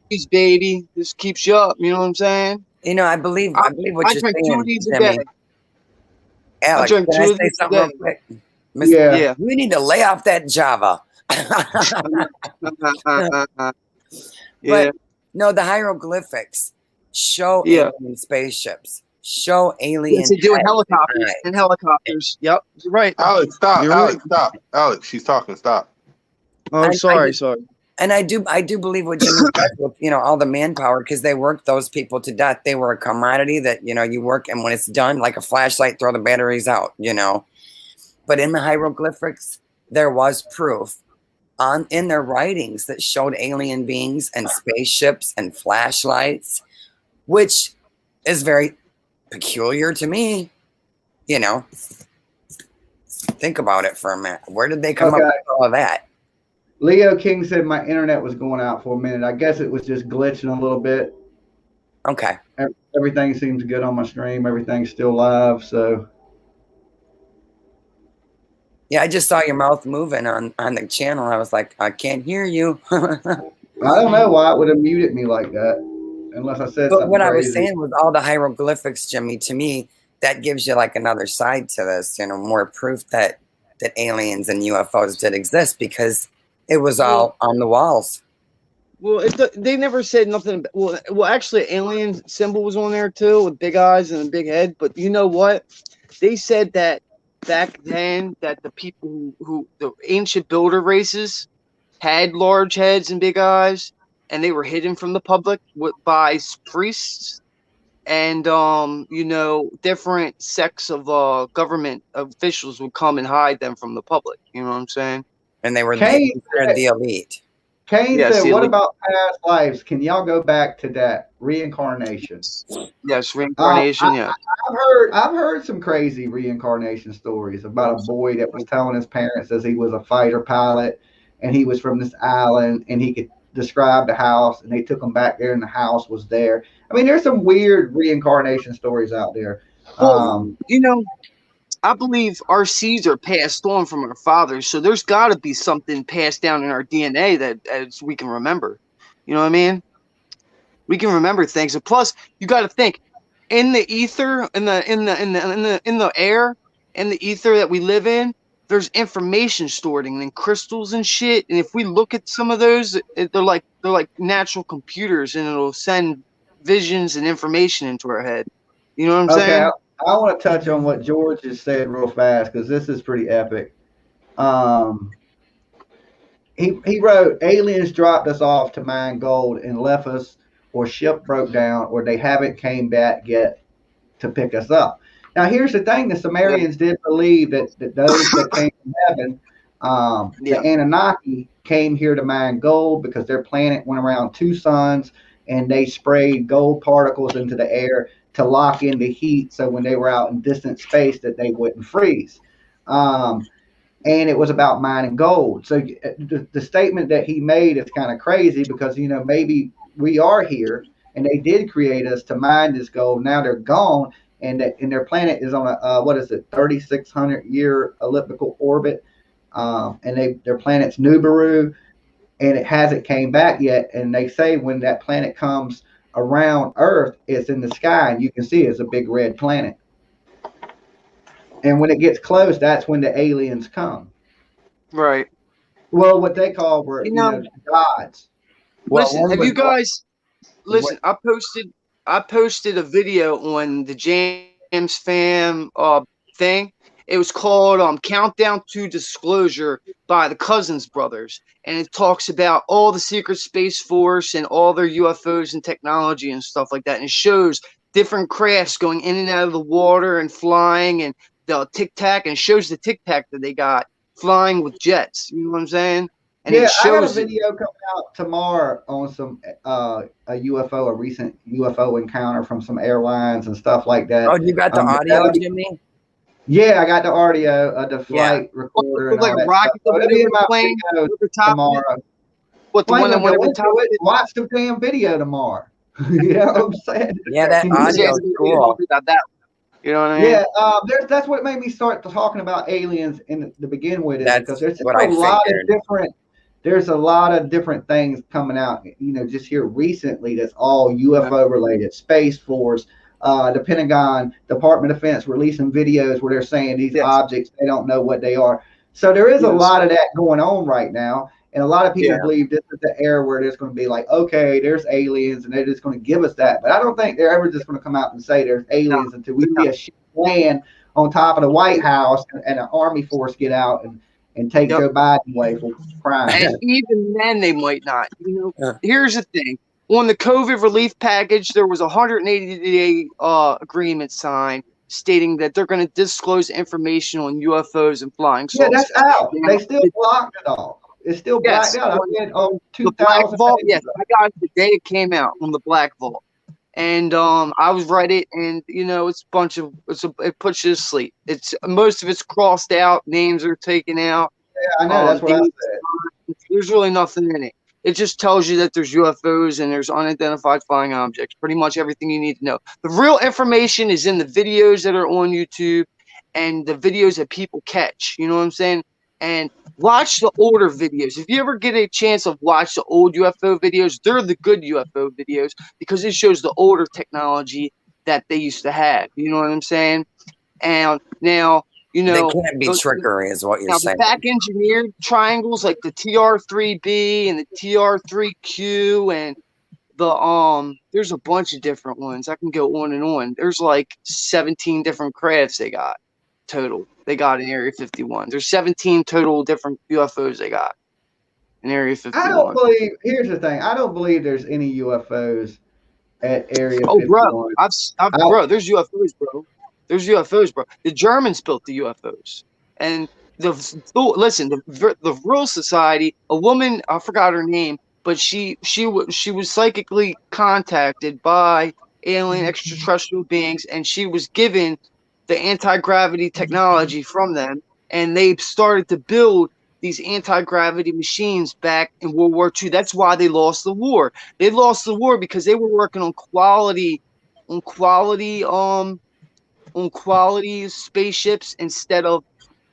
Peace, baby. This keeps you up. You know what I'm saying? You know, I believe what you're saying, Jimmy. Alex, can I say something real quick? Yeah. We need to lay off that Java. But no, the hieroglyphics show alien spaceships, show alien. They do in helicopters. Yep, you're right. Alex, stop. Stop. Alex, she's talking. Stop. Oh, sorry. And I do believe what Jimmy said with, all the manpower, because they worked those people to death. They were a commodity that, you work, and when it's done, like a flashlight, throw the batteries out, But in the hieroglyphics, there was proof in their writings that showed alien beings and spaceships and flashlights, which is very peculiar to me. Think about it for a minute. Where did they come up with all of that? Leo King said my internet was going out for a minute. I guess it was just glitching a little bit. Okay. Everything seems good on my stream. Everything's still live. So. Yeah, I just saw your mouth moving on the channel. I was like, I can't hear you. I don't know why it would have muted me like that, unless I said something. But what crazy. I was saying with all the hieroglyphics, Jimmy, to me, that gives you like another side to this, more proof that aliens and UFOs did exist, because it was all on the walls. Well, they never said nothing. Well, actually, alien symbol was on there too, with big eyes and a big head. But you know what? They said that back then that the people who the ancient builder races had large heads and big eyes, and they were hidden from the public by priests and different sects of government officials would come and hide them from the public. You know what I'm saying? And they were considered the elite. Kane said, what about past lives? Can y'all go back to that? Reincarnation. Yes, reincarnation, I've heard some crazy reincarnation stories about a boy that was telling his parents as he was a fighter pilot and he was from this island and he could described the house, and they took them back there, and the house was there. I mean, there's some weird reincarnation stories out there. Well, I believe our seeds are passed on from our fathers, so there's got to be something passed down in our DNA that as we can remember. You know what I mean? We can remember things, and plus, you got to think in the ether, in the air, in the ether that we live in. There's information stored in crystals and shit, and if we look at some of those, they're like natural computers, and it'll send visions and information into our head. You know what I'm saying? I want to touch on what George just said real fast because this is pretty epic. He wrote, aliens dropped us off to mine gold and left us, or ship broke down, or they haven't came back yet to pick us up. Now, here's the thing. The Sumerians did believe that those that came from heaven, the Anunnaki, came here to mine gold because their planet went around 2 suns, and they sprayed gold particles into the air to lock in the heat, so when they were out in distant space that they wouldn't freeze. And it was about mining gold. So the statement that he made is kind of crazy because, maybe we are here and they did create us to mine this gold. Now they're gone, and their planet is on a 3,600 year elliptical orbit. And their planet's Nibiru, and it hasn't came back yet. And they say when that planet comes around Earth, it's in the sky, and you can see it's a big red planet. And when it gets close, that's when the aliens come. Right. Well, what they call were gods. Listen, have you guys listen? I posted a video on the James Fam thing. It was called Countdown to Disclosure by the Cousins brothers, and it talks about all the secret Space Force and all their UFOs and technology and stuff like that, and it shows different crafts going in and out of the water and flying, and the Tic Tac, and shows the Tic Tac that they got flying with jets. You know what I'm saying? And yeah, it shows I got a video coming out tomorrow on some a recent UFO encounter from some airlines and stuff like that. Oh, you got the audio, Jimmy? Yeah, I got the audio, the flight recorder, and all that rocket stuff. So it'll be in my plane video tomorrow. What, the one that went over the top? Watch the damn video tomorrow. You know what I'm saying? Yeah, that audio is cool. About that. You know what I mean? Yeah, that's what made me start talking about aliens to begin with, because there's a lot of different things coming out, just here recently that's all UFO related. Space Force, the Pentagon, Department of Defense releasing videos where they're saying these objects, they don't know what they are. So there is a lot of that going on right now. And a lot of people believe this is the era where there's going to be like, okay, there's aliens, and they're just going to give us that. But I don't think they're ever just going to come out and say there's aliens until we see a ship land on top of the White House and an army force get out and take Joe Biden away for crime. And even then, they might not. Here's the thing. On the COVID relief package, there was a 180-day agreement signed stating that they're going to disclose information on UFOs and flying saucers. Yeah, that's out. They still blocked it all. It's still blacked out. I read on 2000. The Black Vault, yes, I got it the day it came out on the Black Vault, and I was read it, and it's a bunch of it puts you to sleep. It's most of it's crossed out, names are taken out. Yeah, I know. That's what I said. There's really nothing in it. It just tells you that there's UFOs and there's unidentified flying objects. Pretty much everything you need to know. The real information is in the videos that are on YouTube and the videos that people catch. You know what I'm saying? And watch the older videos. If you ever get a chance to watch the old UFO videos, they're the good UFO videos because it shows the older technology that they used to have. You know what I'm saying? And now, they can't be trickery, is what you're saying. The back engineered triangles like the TR3B and the TR3Q and there's a bunch of different ones. I can go on and on. There's like 17 different crafts they got total. They got in Area 51. There's 17 total different UFOs they got in Area 51. Here's the thing. I don't believe there's any UFOs at Area 51. Oh, bro, there's UFOs, bro. There's UFOs, bro. The Germans built the UFOs. And the Royal Society, a woman, I forgot her name, but she was psychically contacted by alien extraterrestrial beings, and she was given the anti-gravity technology from them, and they started to build these anti-gravity machines back in World War II. That's why they lost the war. They lost the war because they were working on quality spaceships instead of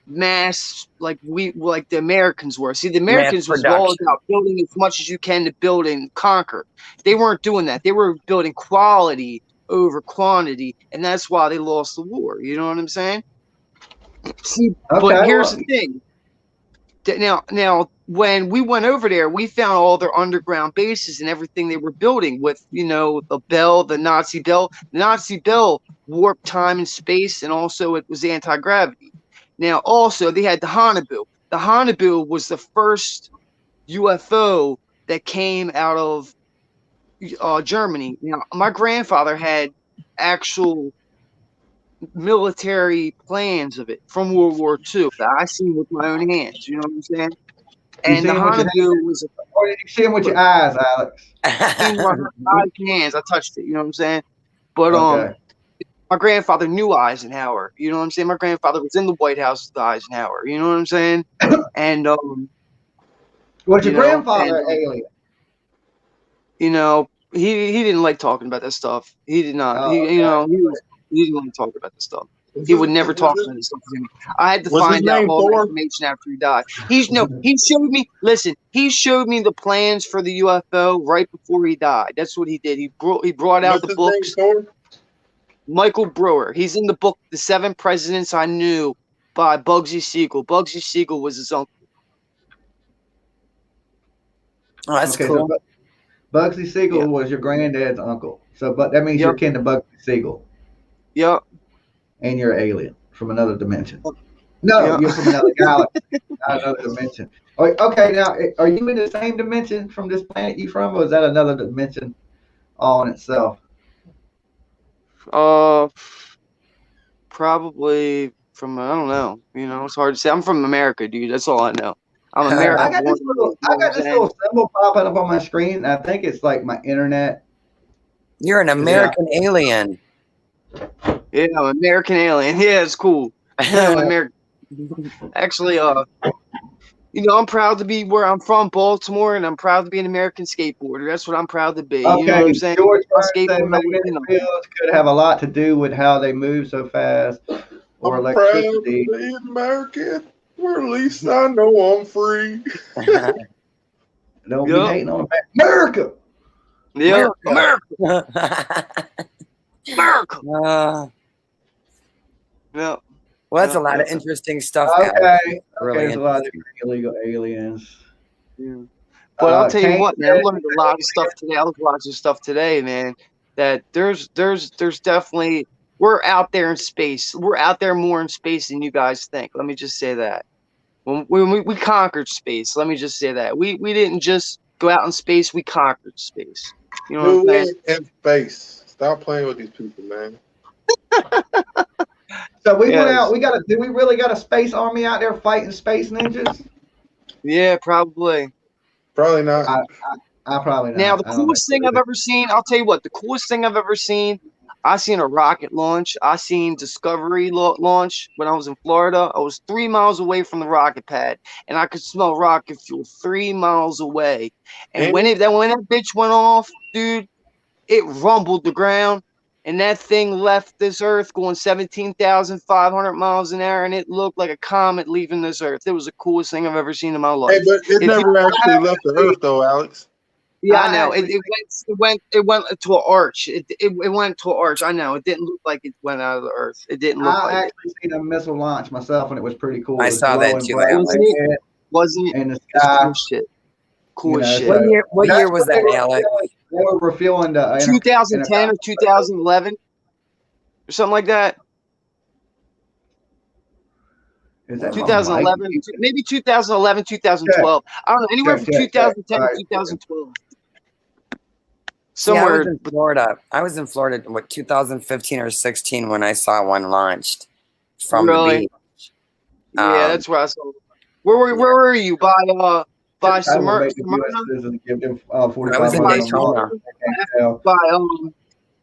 mass like the Americans were. See, the Americans was all about building as much as you can to build and conquer. They weren't doing that. They were building quality over quantity, and that's why they lost the war. You know what I'm saying? See, but here's the thing. Now, when we went over there, we found all their underground bases and everything they were building with, the bell, the Nazi bell. The Nazi bell warped time and space, and also it was anti-gravity. Now, also, they had the Haunebu. The Haunebu was the first UFO that came out of Germany. Now, my grandfather had actual military plans of it from World War II that I seen with my own hands. You know what I'm saying? And the Haunebu was. Or did you see him with your eyes, Alex? Seen with my hands. I touched it. You know what I'm saying? But my grandfather knew Eisenhower. You know what I'm saying? My grandfather was in the White House with Eisenhower. You know what I'm saying? And was your grandfather an alien? He didn't like talking about that stuff. He did not. He didn't want to talk about this stuff. He would never talk about this stuff to me. I had to find out all the information after he died. He showed me. Listen, he showed me the plans for the UFO right before he died. That's what he did. He brought out the books. Michael Brewer. He's in the book, The 7 Presidents I Knew by Bugsy Siegel. Bugsy Siegel was his uncle. Oh, that's cool. So Bugsy Siegel was your granddad's uncle. So, but that means you're kin to Bugsy Siegel. Yep. And you're an alien from another dimension. No, you're from another galaxy, not another dimension. Okay, now, are you in the same dimension from this planet you from, or is that another dimension all in itself? Probably from, I don't know. It's hard to say. I'm from America, dude. That's all I know. I'm American. I got this little symbol popping up on my screen, and I think it's like my internet. You're an American alien. Yeah, I'm an American alien. Yeah, it's cool. I'm American. Actually, I'm proud to be where I'm from, Baltimore, and I'm proud to be an American skateboarder. That's what I'm proud to be. Okay, you know what I'm saying? George magnetic fields could have a lot to do with how they move so fast, or I'm electricity. Proud to be American. Where at least I know I'm free. Don't be hating on America. Yeah, America. America. Yeah. Well, that's a lot of interesting stuff. Okay. There's a lot of illegal aliens. Yeah. But I'll tell you what, man, I learned a lot of stuff today. I was watching stuff today, man, that there's definitely, we're out there in space. We're out there more in space than you guys think. Let me just say that. When we conquered space, let me just say that. We didn't just go out in space, we conquered space. You know what I'm saying? In space. Stop playing with these people, man. So we went out. We really got a space army out there fighting space ninjas? Yeah, probably. Probably not. I probably not. Now, the coolest thing I've ever seen, I'll tell you what, the coolest thing I've ever seen, I seen a rocket launch. I seen Discovery launch when I was in Florida. I was 3 miles away from the rocket pad, and I could smell rocket fuel 3 miles away. And when that bitch went off, dude, it rumbled the ground, and that thing left this earth going 17,500 miles an hour, and it looked like a comet leaving this earth. It was the coolest thing I've ever seen in my life. Hey, but it never actually left the earth, though, Alex. Yeah, I know. It went to an arch. It went to an arch. I know. It didn't look like it went out of the earth. It didn't look like it. I actually seen a missile launch myself, and it was pretty cool. I saw that too. Wasn't it? In the sky. Cool shit. Cool shit. What year was that, Alex? They were refueling the 2010 or 2011 or something like that. Is that 2011, maybe 2011, 2012. I don't know, anywhere from 2010 to 2012. Somewhere. Yeah, I was in Florida. I was in Florida, 2015 or 16 when I saw one launched from the beach. Yeah, that's where I saw it. Where were you? By Smyrna? I was in Daytona. By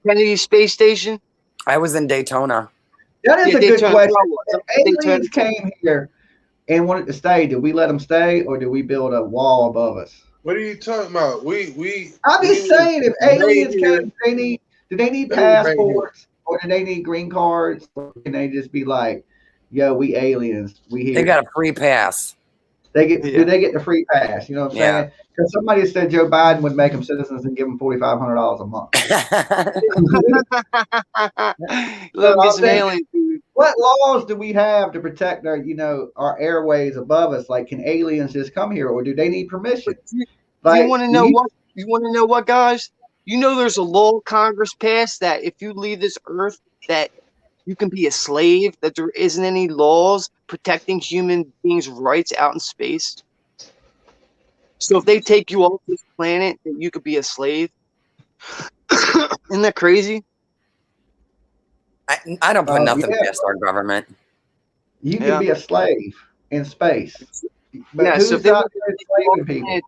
Kennedy Space Station? I was in Daytona. That is a good question. Aliens came here. and wanted to stay, do we let them stay or do we build a wall above us? What are you talking about? I'm just saying, if aliens came, do they need They were made here. passports or do they need green cards? Or can they just be like, yo, we aliens, we here? They got a free pass. Do they get the free pass? You know what I'm saying? Because somebody said Joe Biden would make them citizens and give them $4,500 a month. Look, get some aliens. What laws do we have to protect our, our airways above us? Like, can aliens just come here, or do they need permission? Like, you want to know what? You want to know what, guys? You know, there's a law Congress passed that if you leave this earth, that you can be a slave. That there isn't any laws protecting human beings' rights out in space. So if they take you off this planet, that you could be a slave. Isn't that crazy? I don't put nothing past our government. You can be a slave in space. But who's so if they out there enslaving people?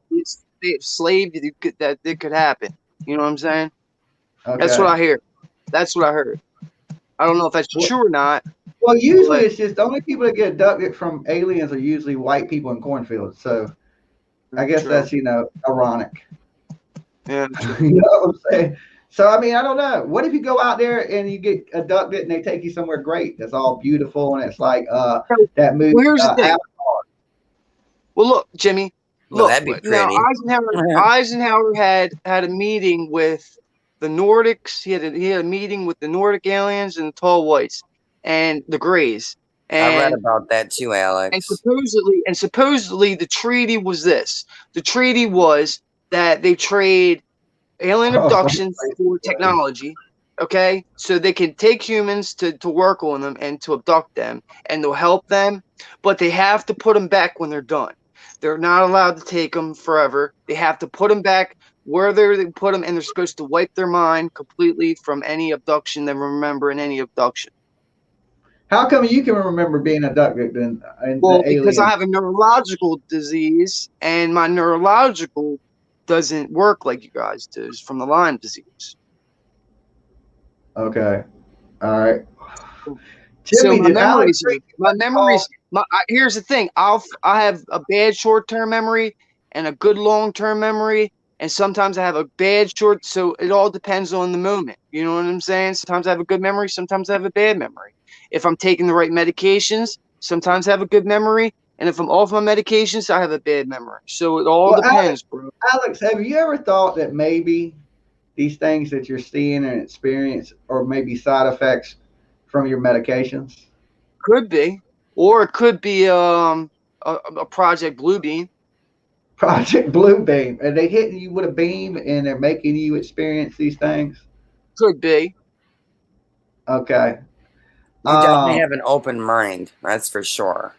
Slave, that it could happen. You know what I'm saying? Okay. That's what I hear. That's what I heard. I don't know if that's true or not. Well, usually it's just the only people that get abducted from aliens are usually white people in cornfields. So I guess that's, ironic. Yeah. You know what I'm saying? So, I mean, I don't know. What if you go out there and you get abducted and they take you somewhere great? That's all beautiful. And it's like that movie. Well, here's the thing. Well, look, Jimmy. Look, that'd be pretty. Now Eisenhower had a meeting with the Nordics. He had a meeting with the Nordic aliens and the tall whites and the Greys. And, I read about that too, Alex. And supposedly the treaty was this. The treaty was that they trade alien abductions for technology. Okay, so they can take humans to work on them and to abduct them, and they'll help them, but they have to put them back when they're done. They're not allowed to take them forever. They have to put them back where they put them, and they're supposed to wipe their mind completely from any abduction they remember in any abduction. How come you can remember being abducted? Well, because I have a neurological disease, and my neurological doesn't work like you guys do from the Lyme disease. Okay. All right. Jimmy, my memories. Here's the thing. I have a bad short-term memory and a good long-term memory, and sometimes I have a bad short. So it all depends on the moment. You know what I'm saying? Sometimes I have a good memory. Sometimes I have a bad memory. If I'm taking the right medications, sometimes I have a good memory, and if I'm off my medications, I have a bad memory. So it all depends, bro. Alex, have you ever thought that maybe these things that you're seeing and experience or maybe side effects from your medications? Could be. Or it could be a Project Bluebeam. Project Bluebeam. Are they hitting you with a beam and they're making you experience these things? Could be. Okay. You definitely have an open mind. That's for sure.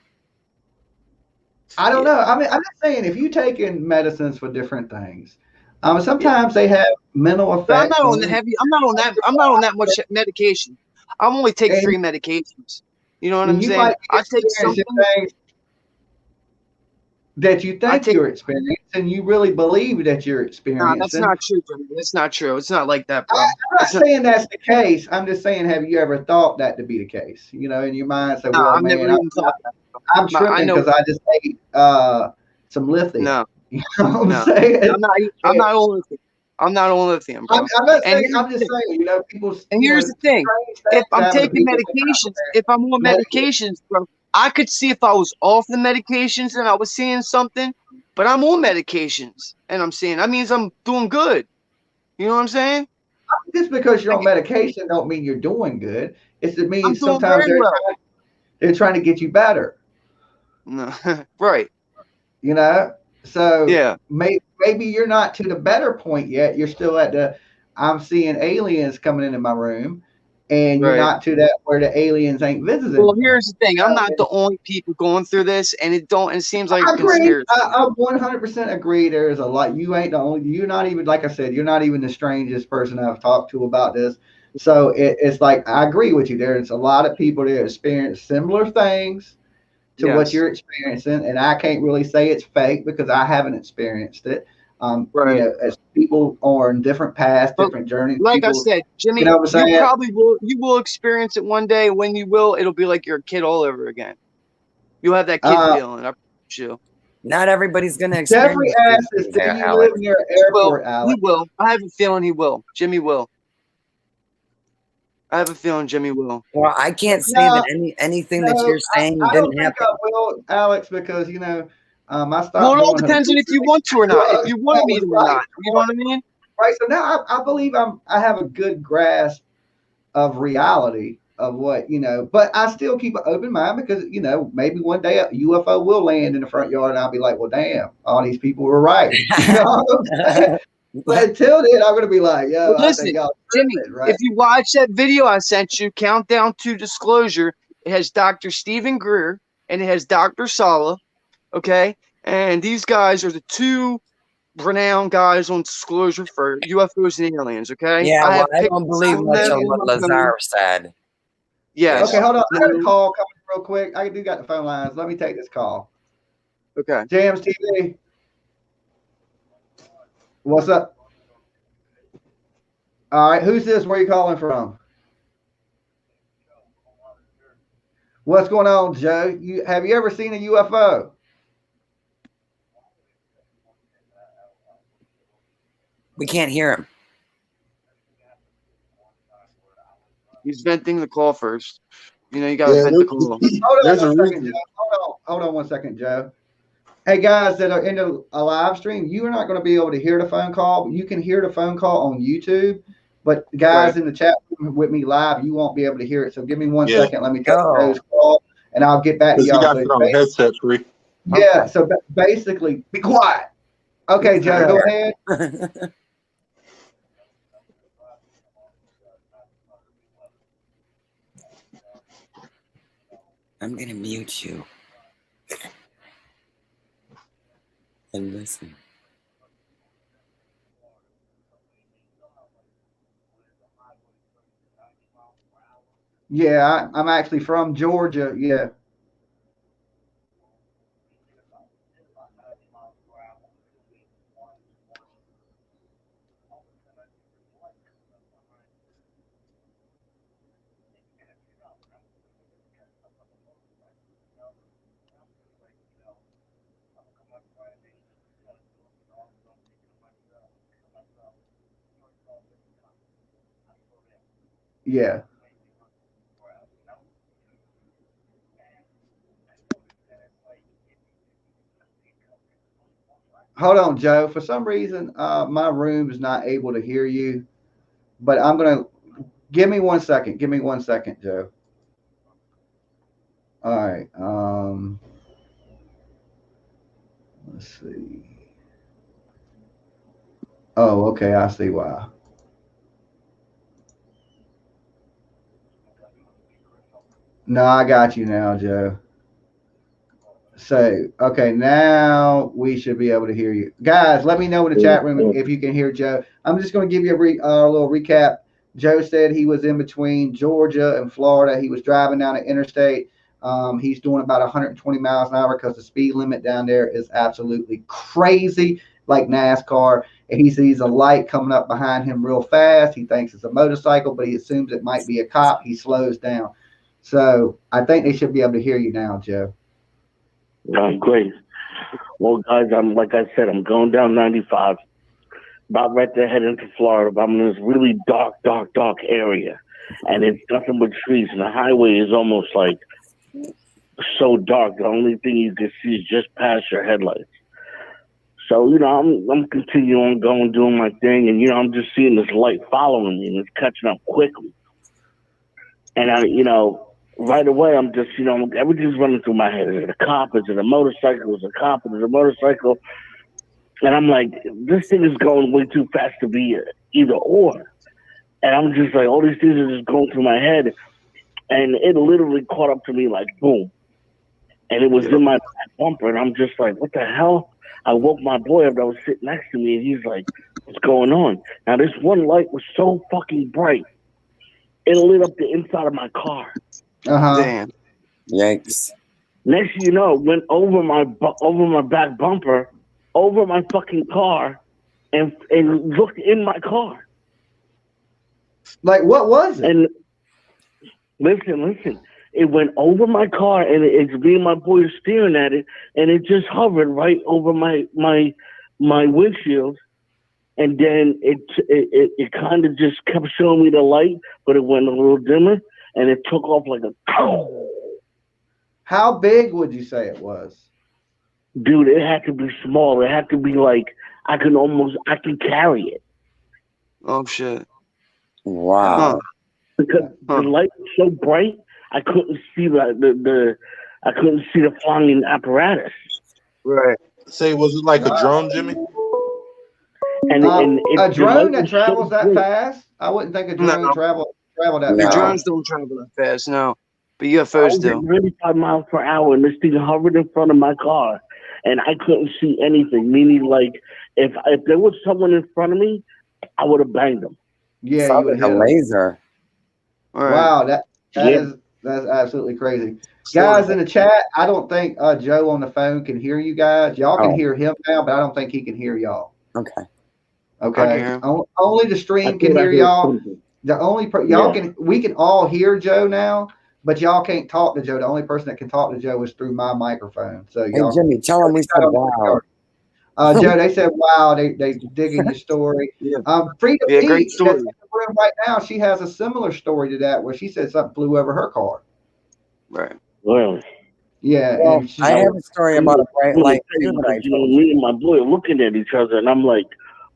I don't know. I mean, I'm just saying, if you take in medicines for different things, sometimes they have mental effects. But I'm not on the heavy. I'm not on that much medication. I only take 3 medications. You know what I'm saying? I take something that you think you're experiencing, and you really believe that you're experiencing. No, that's not true, Jimmy. That's not true. It's not like that, bro. I'm not saying that's the case. I'm just saying, have you ever thought that to be the case? You know, in your mind, say, "Well, man, I'm tripping because I just ate some lithium." No, you know what I'm saying? I'm not on lithium. I'm not on lithium, bro. I'm not saying. I'm just saying. You know, people. And here's the thing: if I'm taking medications, if I'm on medications, bro, I could see if I was off the medications and I was seeing something, but I'm on medications and I'm seeing. That means I'm doing good. You know what I'm saying? Just because you're on medication don't mean you're doing good. It means sometimes they're trying to get you better. No, right. You know, so yeah, maybe you're not to the better point yet. You're still at the I'm seeing aliens coming into my room, and you're not to that where the aliens ain't visiting. Well, here's the thing: I'm not the only people going through this, and it seems like I agree. I 100% agree. There's a lot. You ain't the only. You're not even, like I said, you're not even the strangest person I've talked to about this. So it's like, I agree with you. There's a lot of people that experience similar things to what you're experiencing, and I can't really say it's fake because I haven't experienced it. You know, as people are on different paths, different journeys. Like I said, Jimmy, you probably will. You will experience it one day. When you will, it'll be like you're a kid all over again. You'll have that kid feeling. I promise you. Not everybody's going to experience Jeffrey asked us, do you live near an airport, Alex? He will. I have a feeling he will. Jimmy will. I have a feeling Jimmy will. Well, I can't say that anything that you're saying didn't happen. I will, Alex, because, you know, I stopped. Well, it all depends on if you want to or not. If you want me to or not. You know what I mean? Right. So now I believe I have a good grasp of reality of what, you know, but I still keep an open mind because, you know, maybe one day a UFO will land in the front yard and I'll be like, well, damn, all these people were right. You know what I'm saying? But until then, I'm going to be like, yo, well, listen, Jimmy, right? If you watch that video I sent you, Countdown to Disclosure, it has Dr. Stephen Greer and it has Dr. Sala, okay? And these guys are the two renowned guys on Disclosure for UFOs and aliens, okay? Yeah, I don't believe much of what Lazar said. Yeah. Okay, hold on. I got a call coming real quick. I do got the phone lines. Let me take this call. Okay. Jams TV. What's up? All right, who's this? Where are you calling from? What's going on, Joe? Have you ever seen a UFO? We can't hear him. He's venting the call first. You know, you got to vent the call. Hold on 1 second, Joe. Hey, guys that are into a live stream, you are not going to be able to hear the phone call. You can hear the phone call on YouTube, but guys in the chat room with me live, you won't be able to hear it. So give me 1 second. Let me take those calls, and I'll get back to y'all. You got it on the headset, free. Yeah, so basically, be quiet. Okay, Joe, go ahead. I'm going to mute you and listen. Yeah, I'm actually from Georgia. Yeah. Yeah. Hold on, Joe. For some reason, my room is not able to hear you, but I'm going to give me 1 second. Give me 1 second, Joe. All right. Let's see. Oh, okay. I see why. No, I got you now, Joe. So, okay, now we should be able to hear you. Guys, let me know in the chat room if you can hear Joe. I'm just going to give you a little recap. Joe said he was in between Georgia and Florida. He was driving down the interstate. He's doing about 120 miles an hour because the speed limit down there is absolutely crazy, like NASCAR. And he sees a light coming up behind him real fast. He thinks it's a motorcycle, but he assumes it might be a cop. He slows down. So I think they should be able to hear you now, Joe. Great. Well, guys, like I said, I'm going down 95, about right there heading to Florida. But I'm in this really dark area, and it's nothing but trees, and the highway is almost like so dark. The only thing you can see is just past your headlights. So, you know, I'm continuing going, doing my thing, and, you know, I'm just seeing this light following me, and it's catching up quickly. And, you know, right away, I'm just, you know, everything's running through my head. Is it a cop? Is it a motorcycle? Is it a cop? Is it a motorcycle? And I'm like, this thing is going way too fast to be either or. And I'm just like, all these things are just going through my head. And it literally caught up to me like, boom. And it was in my back bumper. And I'm just like, what the hell? I woke my boy up that was sitting next to me. And he's like, what's going on? Now, this one light was so fucking bright. It lit up the inside of my car. Damn. Yikes. Next thing you know, it went over my back bumper, over my fucking car, and looked in my car. Like, what was it? And listen. it went over my car, and it's me and my boy staring at it, and it just hovered right over my windshield. And then it kind of just kept showing me the light, but it went a little dimmer, and it took off like a cow. How big would you say it was? Dude, it had to be small. It had to be like I can carry it. Oh shit! Wow. Because the light was so bright, I couldn't see the flying apparatus. Right. Say, was it like a drone, Jimmy? And a drone that travels so that bright. fast? I wouldn't think a drone travel that The fast. drones don't travel that fast, no. But I UFOs was do. at 95 miles per hour, and this thing hovered in front of my car, and I couldn't see anything. Meaning, like, if there was someone in front of me, I would have banged them. Yeah, Sounds you would like a hit 'em. laser. Right. Wow, Yeah. that's absolutely crazy. Guys in the chat, I don't think Joe on the phone can hear you guys. Y'all can hear him now, but I don't think he can hear y'all. Okay. Okay. Only the stream can hear y'all. The only we can all hear Joe now, but y'all can't talk to Joe. The only person that can talk to Joe is through my microphone. So Hey, y'all, Jimmy, tell him we said wow. Joe, they said wow. They digging your story. Frida Yeah, P, great story. that's in the room right now. She has a similar story to that where she said something flew over her car. Right. Well, Yeah, Well, and I have a story about a bright light too that I told you. Me and my boy are looking at each other, and I'm like,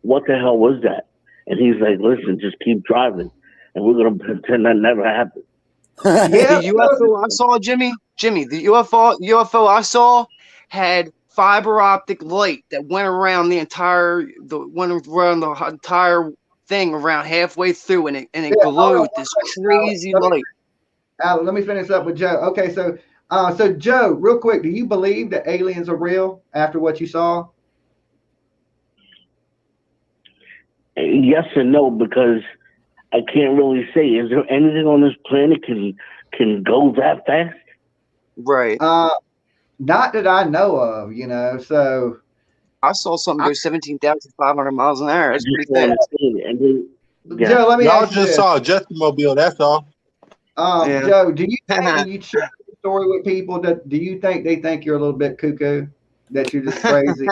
"What the hell was that?" And he's like, "Listen, just keep driving, and we're gonna pretend that never happened." Yeah, The UFO I saw, Jimmy, the UFO I saw had fiber optic light that went around the entire thing around halfway through, and it glowed this crazy light. Let me finish up with Joe. Okay, so Joe, real quick, do you believe that aliens are real after what you saw? Yes and no, because I can't really say. Is there anything on this planet can go that fast? Right. Not that I know of, so I saw something go 17,500 miles an hour. That's pretty fast. Joe, let me Y'all ask you just this. saw a Jetmobile, that's all. Joe, do you think when you share the story with people that do you think they think you're a little bit cuckoo, that you're just crazy?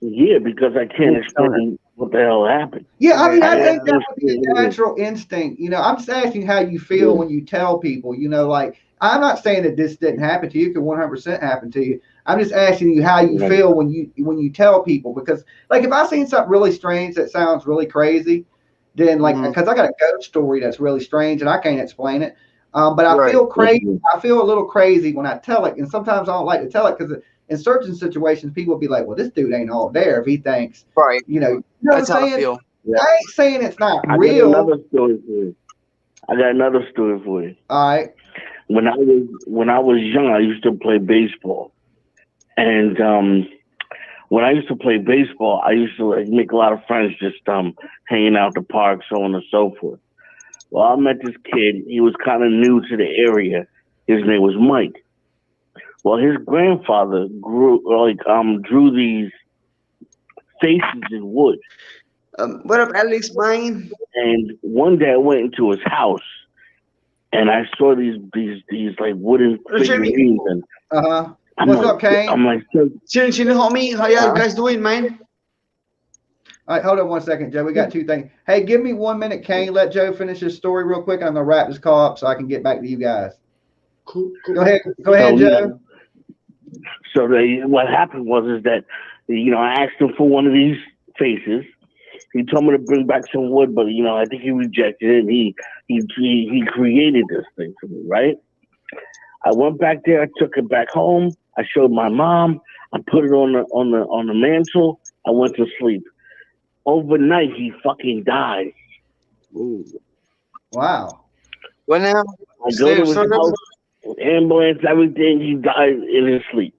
Yeah, because I can't explain what the hell happened. Yeah, I mean, I think that would be a natural instinct. I'm just asking how you feel when you tell people. Like I'm not saying that this didn't happen to you. It could 100% happen to you. I'm just asking you how you feel when you tell people, because like if I seen something really strange that sounds really crazy, then because I got a ghost story that's really strange and I can't explain it. But I feel crazy. I feel a little crazy when I tell it, and sometimes I don't like to tell it because in certain situations people will be like, "Well, this dude ain't all there." If he thinks, you know that's what I'm how saying? I feel. Yeah. I ain't saying it's not I real. got another story for you. All right. When I was young, I used to play baseball, and when I used to play baseball, I used to make a lot of friends just hanging out the park, so on and so forth. Well, I met this kid. He was kind of new to the area. His name was Mike. Well, his grandfather drew these faces in wood. What up, Alex, man? And one day I went into his house, and I saw these like wooden figurines. And what's up, Kane? I'm like, chilling, homie. How y'all guys doing, man? All right, hold on one second, Joe. We got two things. Hey, give me 1 minute, Kane. Let Joe finish his story real quick. I'm gonna wrap this call up so I can get back to you guys. Cool. Go ahead, Joe. So what happened was that I asked him for one of these faces. He told me to bring back some wood, but I think he rejected it. And he created this thing for me, right? I went back there. I took it back home. I showed my mom. I put it on the mantle. I went to sleep. Overnight, he fucking died. Ooh. Wow. What now? I go to his house, ambulance, everything. He died in his sleep.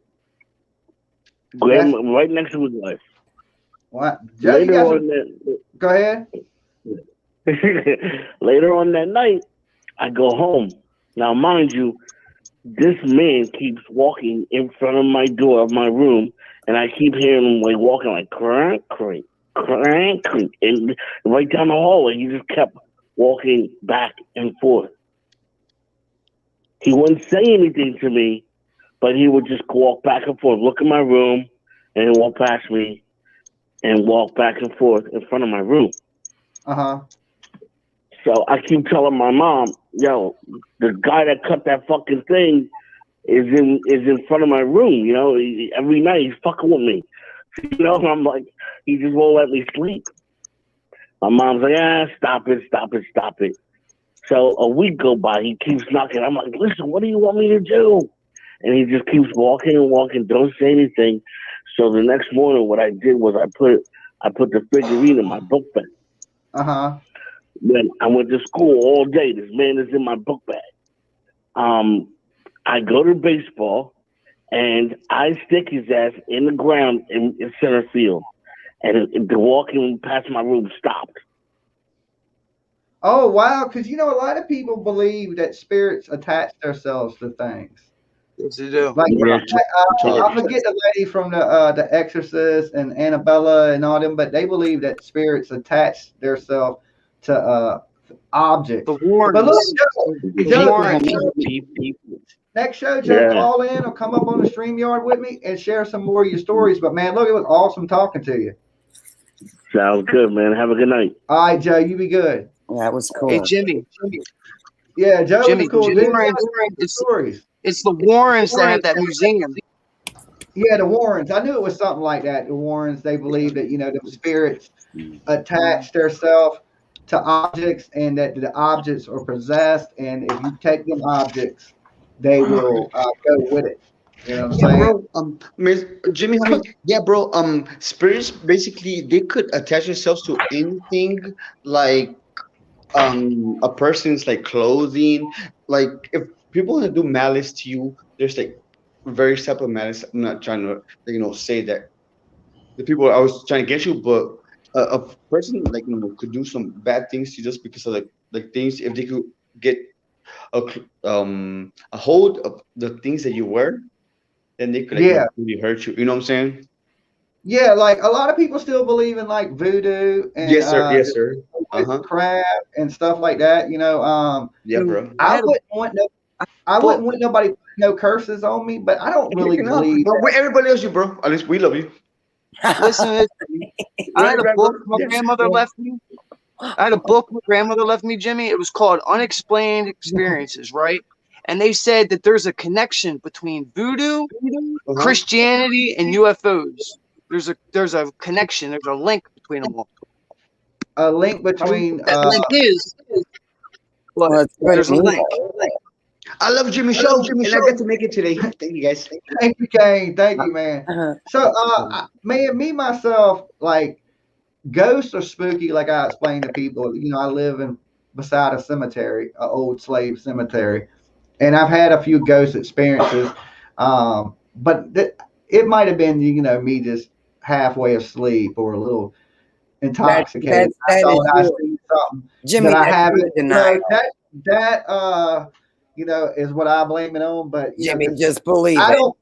Right next to his wife. What? Joe, go ahead. Later on that night, I go home. Now, mind you, this man keeps walking in front of my door of my room, and I keep hearing him walking like crank, crank, crank, crank, and right down the hallway, he just kept walking back and forth. He wouldn't say anything to me, but he would just walk back and forth, look in my room, and then walk past me and walk back and forth in front of my room. Uh-huh. So I keep telling my mom, yo, the guy that cut that fucking thing is in front of my room. You know, every night he's fucking with me. You know, I'm like, he just won't let me sleep. My mom's like, stop it. So a week go by, he keeps knocking. I'm like, listen, what do you want me to do? And he just keeps walking and walking, don't say anything. So the next morning, what I did was I put the figurine in my book bag. Uh-huh. Then I went to school all day. This man is in my book bag. I go to baseball, and I stick his ass in the ground in center field. And the walking past my room stopped. Oh, wow. Because, a lot of people believe that spirits attach themselves to things. Yes, they do. Like, Yeah, I forget the lady from the Exorcist and Annabella and all them, but they believe that spirits attach themselves to objects. The Warrens. But look, Joe, next show, Joe, call in or come up on the StreamYard with me and share some more of your stories. But, man, look, it was awesome talking to you. Sounds good, man. Have a good night. All right, Joe, you be good. That was cool. Hey, Jimmy. Yeah, Joe was a cool dude. Stories. It's the Warrens that have that museum. Yeah, the Warrens. I knew it was something like that. The Warrens, they believe that, the spirits attach themselves to objects and that the objects are possessed. And if you take them objects, they will go with it. You know what I'm saying? Bro, Jimmy, yeah, bro. Spirits basically they could attach themselves to anything, like a person's like clothing. Like if people want to do malice to you, there's like very separate malice. I'm not trying to say that the people I was trying to get you, but a person like could do some bad things to you just because of like things. If they could get a hold of the things that you wear, then they could really hurt you. You know what I'm saying? Yeah, like a lot of people still believe in like voodoo and yes, sir. Crab and stuff like that. Yeah, bro. I wouldn't want nobody putting no curses on me, but I don't really believe. But everybody loves you, bro. At least we love you. Listen, I had a book my grandmother left me. I had a book my grandmother left me, Jimmy. It was called Unexplained Experiences, right? And they said that there's a connection between voodoo, Christianity, and UFOs. There's a connection. There's a link between them all. A link between that link is. There's a link. I love Jimmy Show, and I got to make it today. Thank you, guys. Thank you, Kane. Thank you, man. So, me myself, like, ghosts are spooky. Like I explained to people, I live beside a cemetery, an old slave cemetery, and I've had a few ghost experiences. But it might have been, me just halfway asleep or a little intoxicated. I thought I seen something Jimmy, that I haven't denied. That is what I blame it on. But Jimmy, just believe I it.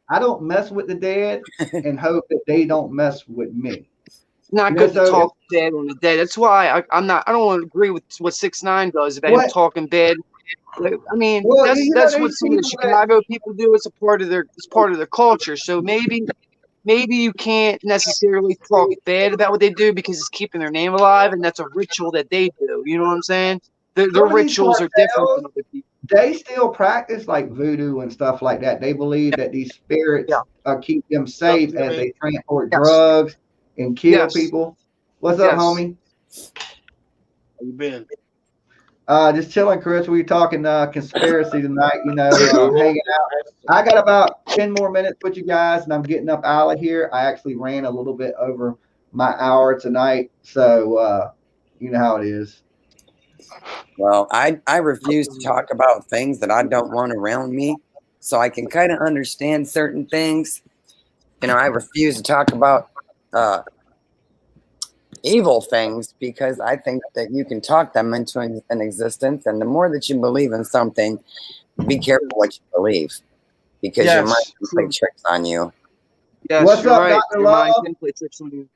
I don't mess with the dead and hope that they don't mess with me. It's not good to talk dead on the dead. That's why I don't want to agree with what 6ix9ine does about him talking bad. I mean, that's what some of the Chicago people do. It's part of their culture. So maybe you can't necessarily talk bad about what they do because it's keeping their name alive, and that's a ritual that they do. You know what I'm saying? Their rituals are different than other people. They still practice like voodoo and stuff like that. They believe that these spirits keep them safe as they transport drugs and kill people. What's up, homie? How you been? Just chilling, Chris. We were talking conspiracy tonight, hanging out. I got about 10 more minutes with you guys, and I'm getting up out of here. I actually ran a little bit over my hour tonight, so you know how it is. Well, I refuse to talk about things that I don't want around me, so I can kind of understand certain things. I refuse to talk about evil things because I think that you can talk them into an existence, and the more that you believe in something, be careful what you believe because your mind can play tricks on you. Yes, what's up, right. Dr. Love? Mind can play tricks on you.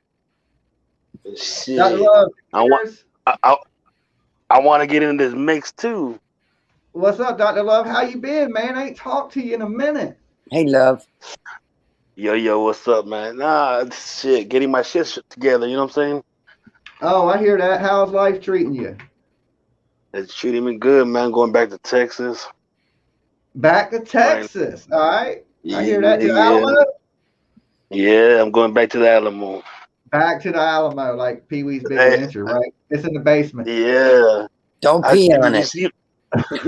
Shit. I want to get into this mix too. What's up, Dr. Love? How you been, man? I ain't talked to you in a minute. Hey, love. Yo, what's up, man? Nah, shit, getting my shit together. You know what I'm saying? Oh, I hear that. How's life treating you? It's treating me good, man. Going back to Texas. Back to Right. Texas. All right. I hear Yeah, that. To Alamo? yeah. I'm going back to the Alamo. Back to the Alamo, like Pee Wee's Big Hey, Adventure, right? It's in the basement. yeah. Don't pee on Did you it. see?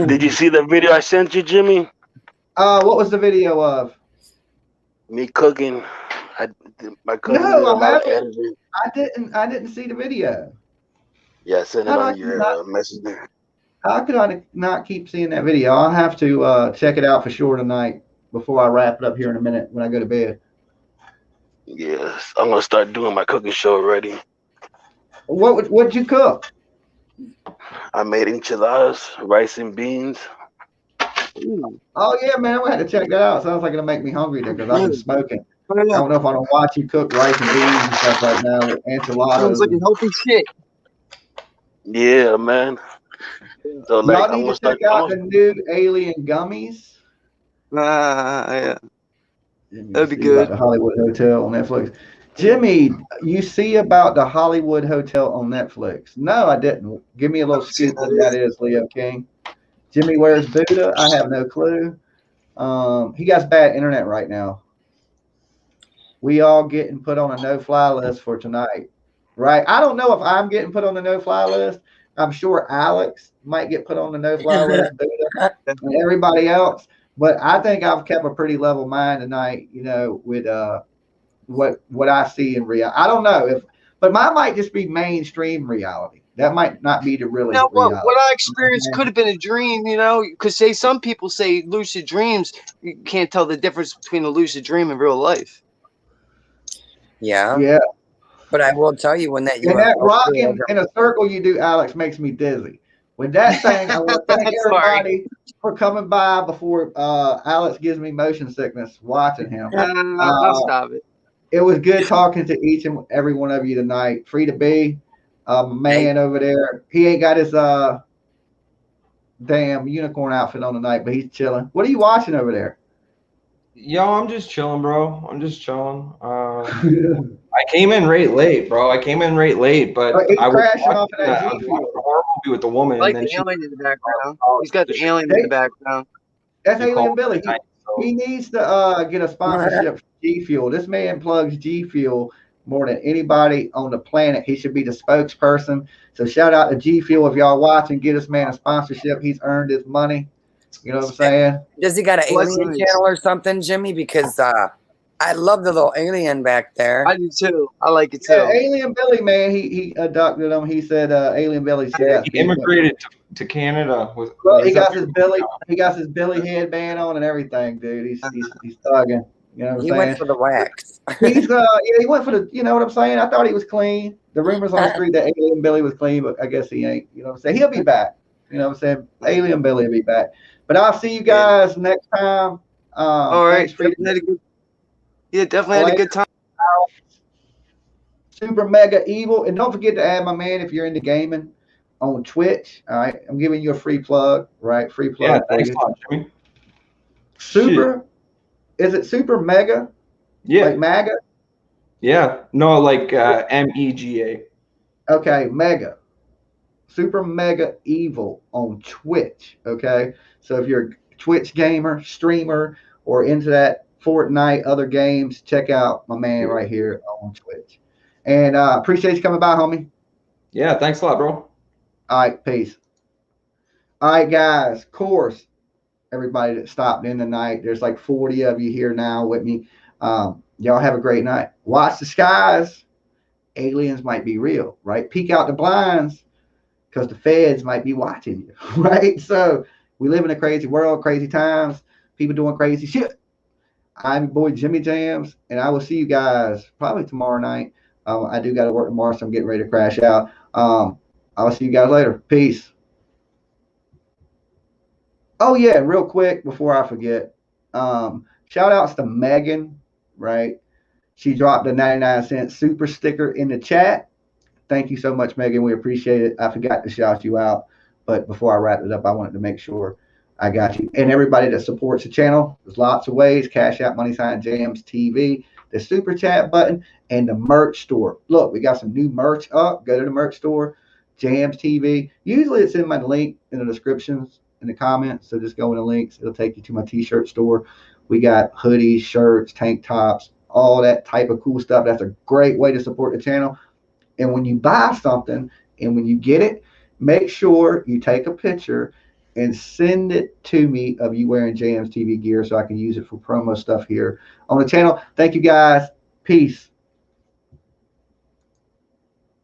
Did you see the video I sent you, Jimmy? What was the video of? Me cooking. My cousin did No, a I lot of haven't. editing. I didn't see the video. Yeah, I sent it How on did I not? your message there. How could I not keep seeing that video? I'll have to check it out for sure tonight before I wrap it up here in a minute when I go to bed. Yes, I'm gonna start doing my cooking show already. What'd you cook? I made enchiladas, rice and beans. Ooh. Oh yeah, man, we had to check that out. Sounds like it'll make me hungry there because I've been smoking. Oh, I yeah. don't know if I want to watch you cook rice and beans and stuff right now with Sounds enchiladas. like a healthy shit. Yeah, man. So like, Y'all I'm need gonna to start. check out the new alien gummies. Yeah. Let me That'd be see about good. the Hollywood Hotel on Netflix. Jimmy, you see about the Hollywood Hotel on Netflix? No, I didn't. Give me a little See scoop what what that that is, Leo King. Jimmy wears Buddha. I have no clue. He got bad internet right now. We all getting put on a no-fly list for tonight, right? I don't know if I'm getting put on the no-fly list. I'm sure Alex might get put on the no-fly list, Buddha, and everybody else. But I think I've kept a pretty level mind tonight, you know, with what I see in reality. I don't know if, but mine might just be mainstream reality. That might not be the You really know what reality. I experienced could have been a dream, you know, because some people say lucid dreams, you can't tell the difference between a lucid dream and real life. Yeah. Yeah. But I will tell you when that And that UFO rocking in a circle you do, Alex, makes me dizzy. With that thing, I want to thank Sorry. everybody for coming by before Alex gives me motion sickness watching him. I'll stop it. It was good talking to each and every one of you tonight. Free to be, man over there. He ain't got his damn unicorn outfit on tonight, but he's chilling. What are you watching over there? Yo, I'm just chilling, bro. I'm just chilling. I came in right late, bro. I came in right late, but He's I was crashing off of watching that I G was Fuel. watching a horror movie with the woman, I like and then the she alien in the background. called He's got the alien in the background. That's she Alien called Billy. tonight, so He needs to get a sponsorship for G Fuel. This man plugs G Fuel more than anybody on the planet. He should be the spokesperson. So shout out to G Fuel if y'all watching. Get this man a sponsorship. He's earned his money. You know what I'm saying? Does he got an alien Blessings. channel or something, Jimmy? Because I love the little alien back there. I do too. I like it Yeah, too. Alien Billy, man. He abducted him. He said Alien Billy should yeah, got he immigrated to Canada with. Well, he he's up got his Billy. He got his Billy headband on and everything, dude. He's thugging. You know what I'm He saying? went for the wax. He's yeah, he went for the. You know what I'm saying? I thought he was clean. The rumors on the street that Alien Billy was clean, but I guess he ain't. You know what I'm saying? He'll be back. You know what I'm saying? Alien Billy will be back. But I'll see you guys next time. All right. Thanks for Definitely had a good time. Super Mega Evil, and don't forget to add my man if you're into gaming on Twitch. All right, I'm giving you a free plug. Right, free plug. Yeah, for thanks you. a lot, Jimmy. Super. Is it Super Mega? Yeah. Like MAGA? Yeah. No, like MEGA. Okay, Mega. Super Mega Evil on Twitch. Okay. So if you're a Twitch gamer, streamer, or into that Fortnite, other games, check out my man right here on Twitch. And appreciate you coming by, homie. Yeah, thanks a lot, bro. All right, peace. All right, guys. Of course, everybody that stopped in tonight. There's like 40 of you here now with me. Y'all have a great night. Watch the skies. Aliens might be real, right? Peek out the blinds because the feds might be watching you, right? So we live in a crazy world, crazy times, people doing crazy shit. I'm your boy Jimmy Jams, and I will see you guys probably tomorrow night. I do got to work tomorrow, so I'm getting ready to crash out. I'll see you guys later. Peace. Oh yeah, real quick before I forget, shout outs to Megan, right? She dropped a 99-cent super sticker in the chat. Thank you so much, Megan. We appreciate it. I forgot to shout you out, but before I wrap it up, I wanted to make sure. I got you. And everybody that supports the channel, there's lots of ways. Cash App, money sign, Jams TV, the super chat button, and the merch store. Look, we got some new merch up. Go to the merch store, Jams TV. Usually it's in my link in the descriptions, in the comments. So just go in the links. It'll take you to my t-shirt store. We got hoodies, shirts, tank tops, all that type of cool stuff. That's a great way to support the channel. And when you buy something and when you get it, make sure you take a picture and send it to me of you wearing JM's TV gear so I can use it for promo stuff here on the channel. Thank you guys. Peace.